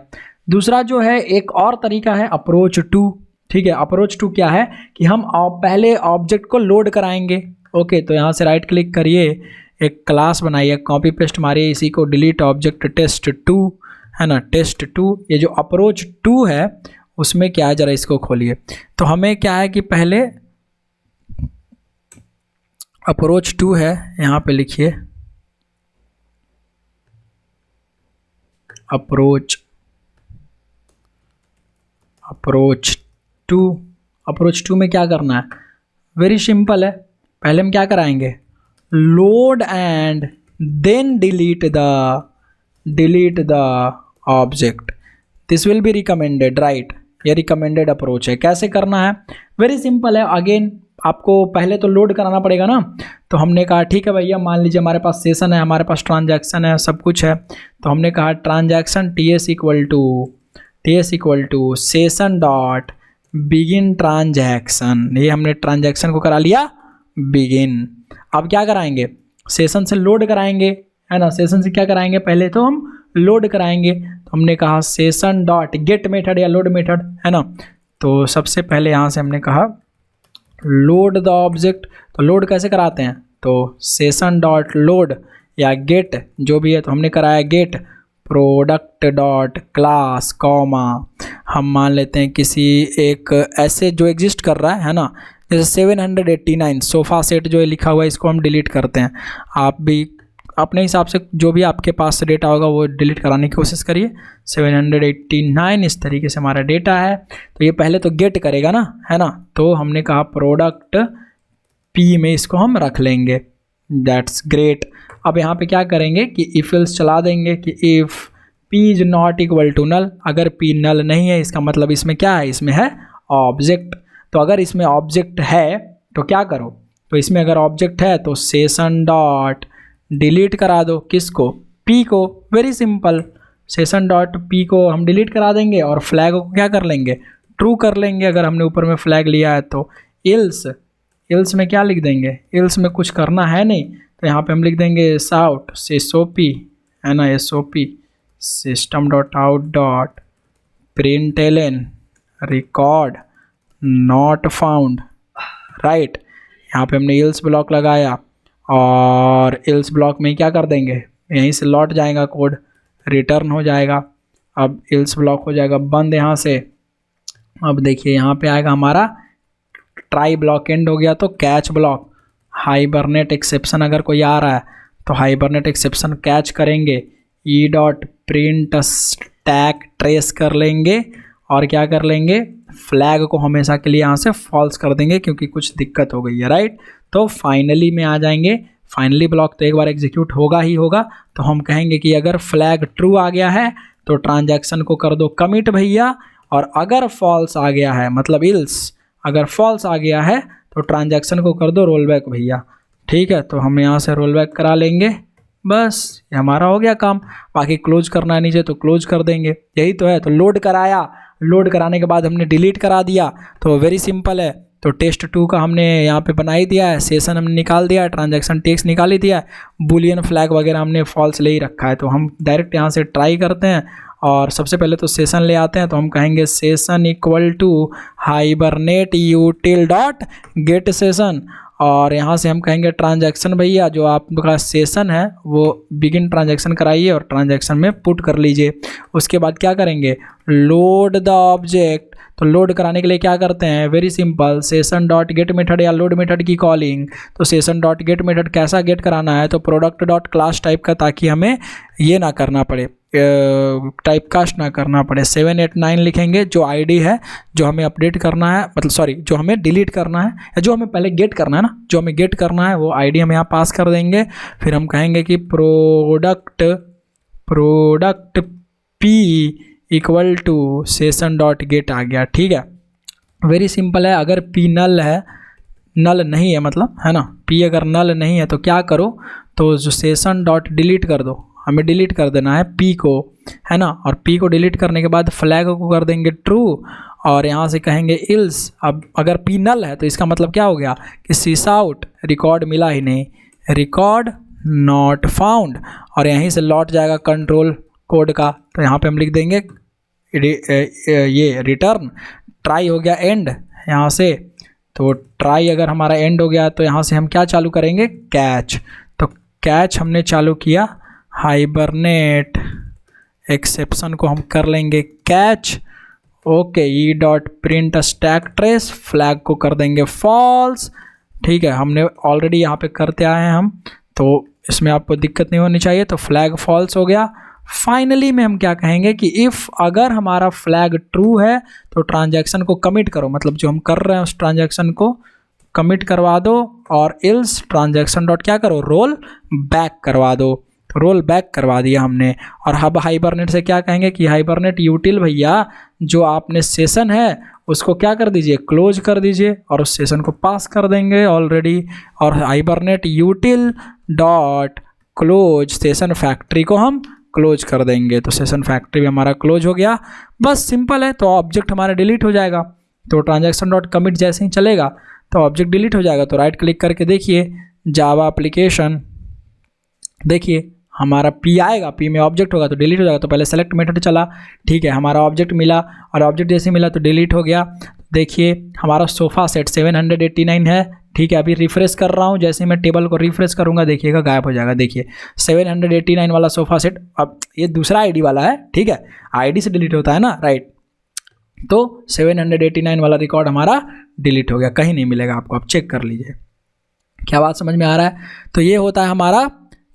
दूसरा जो है एक और तरीका है अप्रोच टू, ठीक है। अप्रोच टू क्या है कि हम पहले ऑब्जेक्ट को लोड कराएंगे, ओके। तो यहाँ से राइट क्लिक करिए, एक क्लास बनाइए, कॉपी पेस्ट मारिए, इसी को डिलीट ऑब्जेक्ट test2, है ना, test2। ये जो अप्रोच टू है उसमें क्या है, ज़रा इसको खोलिए। तो हमें क्या है कि पहले अप्रोच टू है, यहाँ पे लिखिए अप्रोच टू में क्या करना है, वेरी सिंपल है। पहले हम क्या कराएंगे, load and then delete the object, this will be recommended, right. ये रिकमेंडेड अप्रोच है। कैसे करना है, वेरी सिंपल है। अगेन आपको पहले तो लोड कराना पड़ेगा ना। तो हमने कहा ठीक है भैया, मान लीजिए हमारे पास सेशन है, हमारे पास ट्रांजैक्शन है, सब कुछ है। तो हमने कहा transaction ts equal to session dot begin transaction, ये हमने ट्रांजैक्शन को करा लिया बिगिन। अब क्या कराएंगे, सेशन से लोड कराएंगे, है ना। सेशन से क्या कराएंगे, पहले तो हम लोड कराएंगे। तो हमने कहा सेशन डॉट गेट मेथड या लोड मेथड, है ना। तो सबसे पहले यहाँ से हमने कहा लोड द ऑब्जेक्ट। तो लोड कैसे कराते हैं, तो सेशन डॉट लोड या गेट जो भी है, तो हमने कराया get product dot class comma, हम मान लेते हैं किसी एक ऐसे जो एग्जिस्ट कर रहा है ना, जैसे 789 सोफ़ा सेट जो है लिखा हुआ है, इसको हम डिलीट करते हैं। आप भी अपने हिसाब से जो भी आपके पास डेटा होगा वो डिलीट कराने की कोशिश करिए। 789 इस तरीके से हमारा डेटा है। तो ये पहले तो गेट करेगा ना, है ना। तो हमने कहा प्रोडक्ट पी में इसको हम रख लेंगे, दैट्स ग्रेट। अब यहाँ पे क्या करेंगे कि इफ एल्स चला देंगे कि if p is not equal to null, अगर p नल नहीं है इसका मतलब इसमें क्या है, इसमें है ऑब्जेक्ट। तो अगर इसमें ऑब्जेक्ट है तो क्या करो, तो इसमें अगर ऑब्जेक्ट है तो सेशन डॉट डिलीट करा दो, किसको, p को, very simple. Session dot p को हम डिलीट करा देंगे और फ्लैग को क्या कर लेंगे, ट्रू कर लेंगे अगर हमने ऊपर में फ्लैग लिया है तो। इल्स में क्या लिख देंगे, इल्स में कुछ करना है नहीं, तो यहाँ पे हम लिख देंगे साउट SOP, है ना, SOP system dot out dot println record not found, right. यहाँ पे हमने इल्स ब्लॉक लगाया और इल्स ब्लॉक में क्या कर देंगे, यहीं से लौट जाएगा कोड, रिटर्न हो जाएगा। अब इल्स ब्लॉक हो जाएगा बंद यहाँ से। अब देखिए यहाँ पे आएगा हमारा ट्राई ब्लॉक एंड हो गया, तो कैच ब्लॉक हाइबरनेट एक्सेप्शन अगर कोई आ रहा है तो हाइबरनेट एक्सेप्शन कैच करेंगे, E dot print stack trace कर लेंगे और क्या कर लेंगे, फ्लैग को हमेशा के लिए यहाँ से फॉल्स कर देंगे क्योंकि कुछ दिक्कत हो गई है, राइट। तो फाइनली में आ जाएंगे, फाइनली ब्लॉक तो एक बार एग्जीक्यूट होगा ही होगा। तो हम कहेंगे कि अगर फ्लैग ट्रू आ गया है तो ट्रांजैक्शन को कर दो कमिट भैया, और अगर फॉल्स आ गया है मतलब इल्स अगर फॉल्स आ गया है तो ट्रांजैक्शन को कर दो रोल बैक भैया, ठीक है। तो हम यहाँ से रोल बैक करा लेंगे, बस ये हमारा हो गया काम। बाकी क्लोज करना है नीचे तो क्लोज कर देंगे, यही तो है। तो लोड कराया, लोड कराने के बाद हमने डिलीट करा दिया, तो वेरी सिंपल है। तो test2 का हमने यहाँ पे बना ही दिया है, सेशन हमने निकाल दिया है, ट्रांजैक्शन टेक्स्ट निकाल ही दिया है, बुलियन फ्लैग वगैरह हमने फॉल्स ले ही रखा है। तो हम डायरेक्ट यहाँ से ट्राई करते हैं और सबसे पहले तो सेशन ले आते हैं। तो हम कहेंगे session equal to Hibernate util dot get session, और यहाँ से हम कहेंगे ट्रांजैक्शन भैया जो आपका सेशन है वो बिगिन ट्रांजैक्शन कराइए और ट्रांजैक्शन में पुट कर लीजिए। उसके बाद क्या करेंगे, लोड द ऑब्जेक्ट। तो लोड कराने के लिए क्या करते हैं, very simple, session dot get method या लोड मेथड की कॉलिंग। तो सेशन डॉट गेट मेथड कैसा गेट कराना है, तो प्रोडक्ट डॉट क्लास टाइप का, ताकि हमें ये ना करना पड़े, टाइप कास्ट ना करना पड़े। 789 लिखेंगे जो आईडी है जो हमें अपडेट करना है, मतलब सॉरी जो हमें डिलीट करना है या जो हमें पहले गेट करना है ना, जो हमें गेट करना है वो आईडी हम यहाँ पास कर देंगे। फिर हम कहेंगे कि product P equal to session dot get आ गया। ठीक है, वेरी सिंपल है। अगर पी नल है, नल नहीं है मतलब, है ना, पी अगर नल नहीं है तो क्या करो, तो जो सेशन डॉट डिलीट कर दो, हमें डिलीट कर देना है पी को, है ना। और पी को डिलीट करने के बाद फ्लैग को कर देंगे ट्रू और यहाँ से कहेंगे इल्स। अब अगर पी नल है तो इसका मतलब क्या हो गया कि सीस आउट, रिकॉर्ड मिला ही नहीं, रिकॉर्ड नॉट फाउंड। और यहीं से लौट जाएगा कंट्रोल कोड का, तो यहाँ पे हम लिख देंगे ये रिटर्न। ट्राई हो गया एंड यहाँ से, तो ट्राई अगर हमारा एंड हो गया तो यहाँ से हम क्या चालू करेंगे, कैच। तो कैच हमने चालू किया, हाइबरनेट एक्सेप्शन को हम कर लेंगे catch. Okay, E dot print stack trace, flag को कर देंगे फॉल्स। ठीक है, हमने ऑलरेडी यहाँ पे करते आए हैं हम, तो इसमें आपको दिक्कत नहीं होनी चाहिए। तो फ्लैग फॉल्स हो गया। फाइनली में हम क्या कहेंगे कि इफ़ अगर हमारा फ्लैग ट्रू है तो ट्रांजैक्शन को कमिट करो, मतलब जो हम कर रहे हैं उस ट्रांजैक्शन को कमिट करवा दो, और इल्स ट्रांजैक्शन डॉट क्या करो, रोल बैक करवा दो। तो रोल बैक करवा दिया हमने। और हब हाइबरनेट से क्या कहेंगे कि हाइबरनेट यूटिल भैया जो आपने सेशन है उसको क्या कर दीजिए, क्लोज कर दीजिए, और उस सेशन को पास कर देंगे ऑलरेडी। और hibernate util dot close session factory को हम क्लोज कर देंगे। तो सेशन फैक्ट्री भी हमारा क्लोज हो गया। बस सिंपल है। तो ऑब्जेक्ट हमारा डिलीट हो जाएगा। तो ट्रांजैक्शन डॉट कमिट जैसे ही चलेगा तो ऑब्जेक्ट डिलीट हो जाएगा। तो राइट क्लिक करके देखिए जावा एप्लीकेशन, देखिए हमारा पी आएगा, पी में ऑब्जेक्ट होगा तो डिलीट हो जाएगा। तो पहले सेलेक्ट मेथड चला, ठीक है, हमारा ऑब्जेक्ट मिला और ऑब्जेक्ट जैसे मिला तो डिलीट हो गया। देखिए हमारा सोफ़ा सेट 789 है। ठीक है, अभी रिफ्रेश कर रहा हूँ, जैसे मैं टेबल को रिफ्रेश करूँगा देखिएगा गायब हो जाएगा। देखिए 789 वाला सोफ़ा सेट, अब ये दूसरा आईडी वाला है। ठीक है, आईडी से डिलीट होता है ना, राइट। तो 789 वाला रिकॉर्ड हमारा डिलीट हो गया, कहीं नहीं मिलेगा आपको, आप चेक कर लीजिए। क्या बात समझ में आ रहा है? तो ये होता है हमारा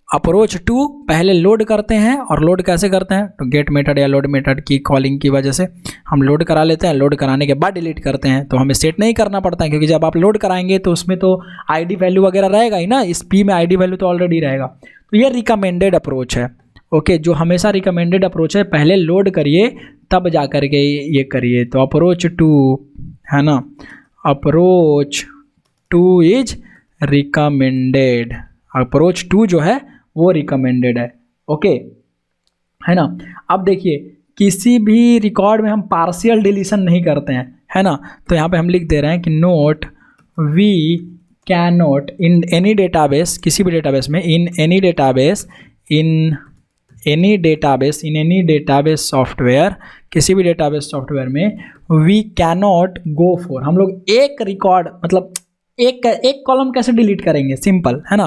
अप्रोच टू। पहले लोड करते हैं, और लोड कैसे करते हैं, तो गेट मेथड या लोड मेथड की कॉलिंग की वजह से हम लोड करा लेते हैं। लोड कराने के बाद डिलीट करते हैं, तो हमें सेट नहीं करना पड़ता है, क्योंकि जब आप लोड कराएंगे तो उसमें तो आईडी वैल्यू वगैरह रहेगा ही ना, इस पी में आईडी वैल्यू तो ऑलरेडी रहेगा। तो ये रिकमेंडेड अप्रोच है। ओके, जो हमेशा रिकमेंडेड अप्रोच है, पहले लोड करिए तब जा कर के ये करिए। तो अप्रोच टू है ना, approach two is recommended. Approach two जो है वो रिकमेंडेड है। ओके, है ना। अब देखिए किसी भी रिकॉर्ड में हम पार्शियल डिलीशन नहीं करते हैं, है ना। तो यहाँ पे हम लिख दे रहे हैं कि not we can not in any database, किसी भी डेटाबेस में, इन एनी डेटाबेस सॉफ्टवेयर, किसी भी डेटाबेस सॉफ्टवेयर में we can not go for, हम लोग एक रिकॉर्ड मतलब एक कॉलम कैसे डिलीट करेंगे, सिंपल है ना।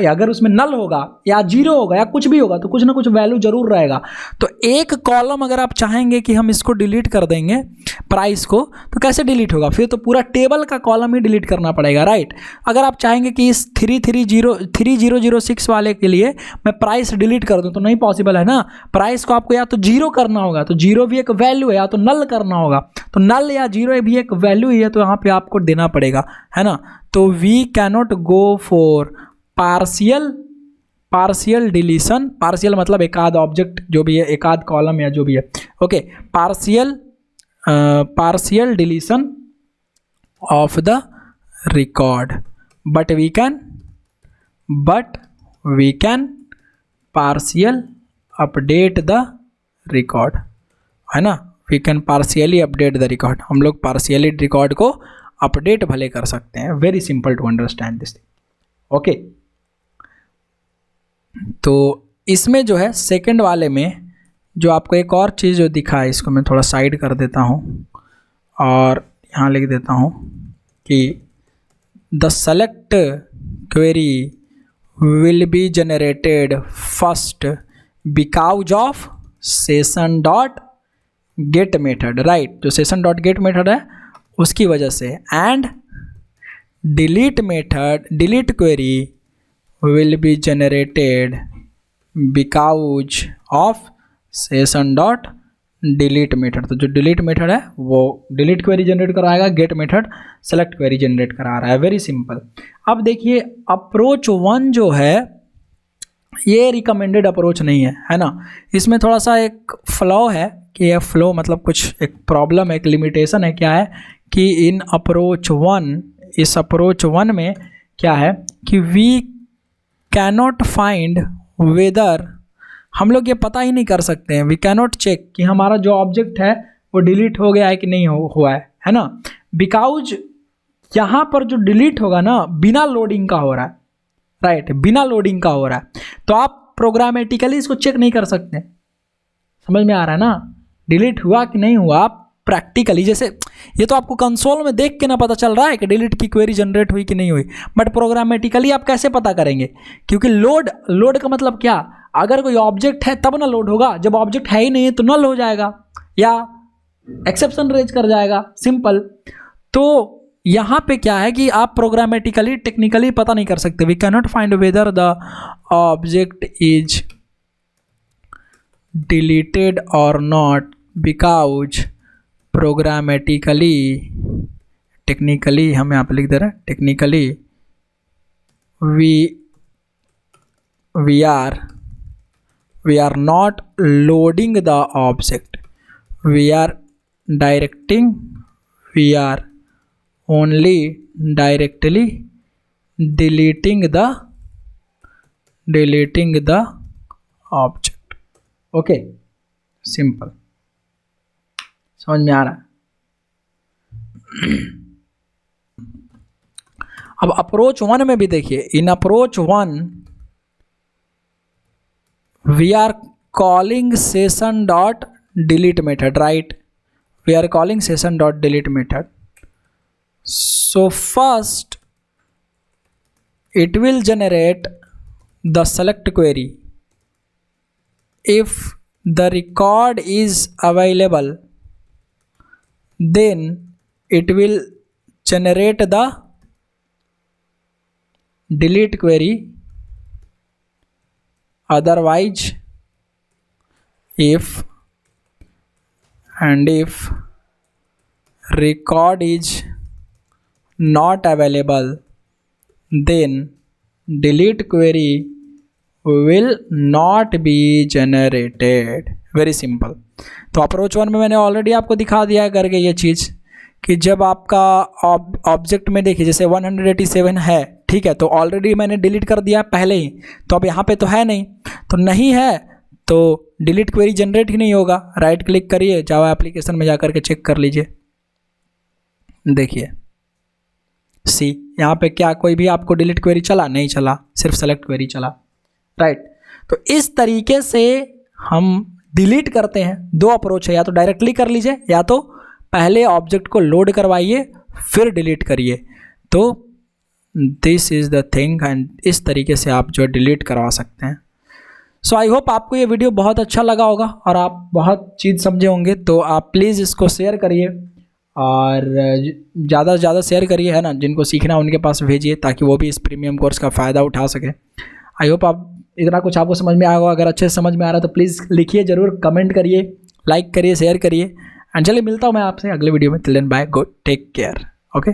अगर उसमें नल होगा या जीरो होगा या कुछ भी होगा तो कुछ ना कुछ वैल्यू जरूर रहेगा। तो एक कॉलम अगर आप चाहेंगे कि हम इसको डिलीट कर देंगे प्राइस को, तो कैसे डिलीट होगा, फिर तो पूरा टेबल का कॉलम ही डिलीट करना पड़ेगा, राइट। अगर आप चाहेंगे कि इस 3006 वाले के लिए मैं प्राइस डिलीट कर दूं तो नहीं पॉसिबल है ना। प्राइस को आपको या तो जीरो करना होगा, तो जीरो भी एक वैल्यू है, या तो नल करना होगा, तो नल या जीरो भी एक वैल्यू ही है, तो यहाँ पे आपको देना पड़ेगा, है ना। तो we cannot go for partial deletion. Partial मतलब एक आध ऑब्जेक्ट जो भी है, एक आध कॉलम या जो भी है। Okay, partial deletion of the record, but we can partial update the record, है ना। We can partially update the record, हम लोग पार्शियली रिकॉर्ड को अपडेट भले कर सकते हैं। Very simple to understand this thing. Okay, तो इसमें जो है सेकंड वाले में जो आपको एक और चीज़ जो दिखा है, इसको मैं थोड़ा साइड कर देता हूँ और यहाँ लिख देता हूँ कि the select query will be generated first because of session dot get method, right? जो session dot get method है उसकी वजह से, and delete method, delete query will be generated because of session dot delete method। तो जो delete method है वो delete query generate कराएगा, get method select query generate करा रहा है। Very simple. अब देखिए अप्रोच 1 जो है ये रिकमेंडेड अप्रोच नहीं है, है ना। इसमें थोड़ा सा एक फ्लॉ है कि यह फ्लो मतलब कुछ एक प्रॉब्लम है, एक लिमिटेशन है। क्या है कि इन अप्रोच 1, इस अप्रोच 1 में क्या है कि वी कैनॉट फाइंड वेदर, हम लोग ये पता ही नहीं कर सकते हैं, वी कैनॉट चेक कि हमारा जो ऑब्जेक्ट है वो डिलीट हो गया है कि नहीं हुआ है ना। बिकॉज यहाँ पर जो डिलीट होगा ना बिना लोडिंग का हो रहा है, राइट, बिना लोडिंग का हो रहा है। तो आप प्रोग्रामेटिकली इसको चेक नहीं कर सकते। समझ में आ रहा है ना, डिलीट हुआ कि नहीं हुआ। आप प्रैक्टिकली, जैसे ये तो आपको कंसोल में देख के ना पता चल रहा है कि डिलीट की क्वेरी जनरेट हुई कि नहीं हुई, बट प्रोग्रामेटिकली आप कैसे पता करेंगे? क्योंकि लोड का मतलब क्या, अगर कोई ऑब्जेक्ट है तब ना लोड होगा, जब ऑब्जेक्ट है ही नहीं तो नल हो जाएगा या एक्सेप्शन रेज कर जाएगा, सिंपल। तो यहाँ पे क्या है कि आप प्रोग्रामेटिकली टेक्निकली पता नहीं कर सकते। We can not find whether the object is deleted और नॉट बिकॉज प्रोग्रामेटिकली, टेक्निकली हम यहाँ पे लिख दे रहे हैं, technically we are not loading the object, we are only directly deleting the object। Okay, simple, समझ में आ रहा है। अब अप्रोच 1 में भी देखिए, in approach 1 we are calling session dot delete method, right? We are calling session dot delete method. So first it will generate the select query. If the record is available, then it will generate the delete query. Otherwise, if record is not available, then delete query will not be generated। Very simple. तो approach 1 में मैंने already आपको दिखा दिया है करके ये चीज़ कि जब आपका ऑब्जेक्ट में देखिए जैसे 187 है, ठीक है, तो ऑलरेडी मैंने डिलीट कर दिया पहले ही, तो अब यहाँ पे तो है नहीं, तो नहीं है तो डिलीट क्वेरी जनरेट ही नहीं होगा। राइट क्लिक करिए, जावा एप्लीकेशन में जाकर के चेक कर लीजिए, देखिए सी यहाँ पे क्या कोई भी आपको डिलीट क्वेरी चला नहीं चला, सिर्फ सेलेक्ट क्वेरी चला, राइट। तो इस तरीके से हम डिलीट करते हैं। 2 अप्रोच है, या तो डायरेक्टली कर लीजिए या तो पहले ऑब्जेक्ट को लोड करवाइए फिर डिलीट करिए। तो this is the thing, and इस तरीके से आप जो डिलीट करवा सकते हैं। सो आई होप आपको ये वीडियो बहुत अच्छा लगा होगा और आप बहुत चीज़ समझे होंगे। तो आप प्लीज़ इसको शेयर करिए और ज़्यादा से ज़्यादा शेयर करिए, है ना, जिनको सीखना है उनके पास भेजिए ताकि वो भी इस प्रीमियम कोर्स का फ़ायदा उठा सके। आई होप आप इतना कुछ आपको समझ में आया होगा। अगर अच्छे से समझ में आ रहा है तो प्लीज़ लिखिए ज़रूर, कमेंट करिए, लाइक करिए, शेयर करिए। एंड चलिए मिलता हूँ मैं आपसे अगले वीडियो में। Till then bye, good, take care, okay.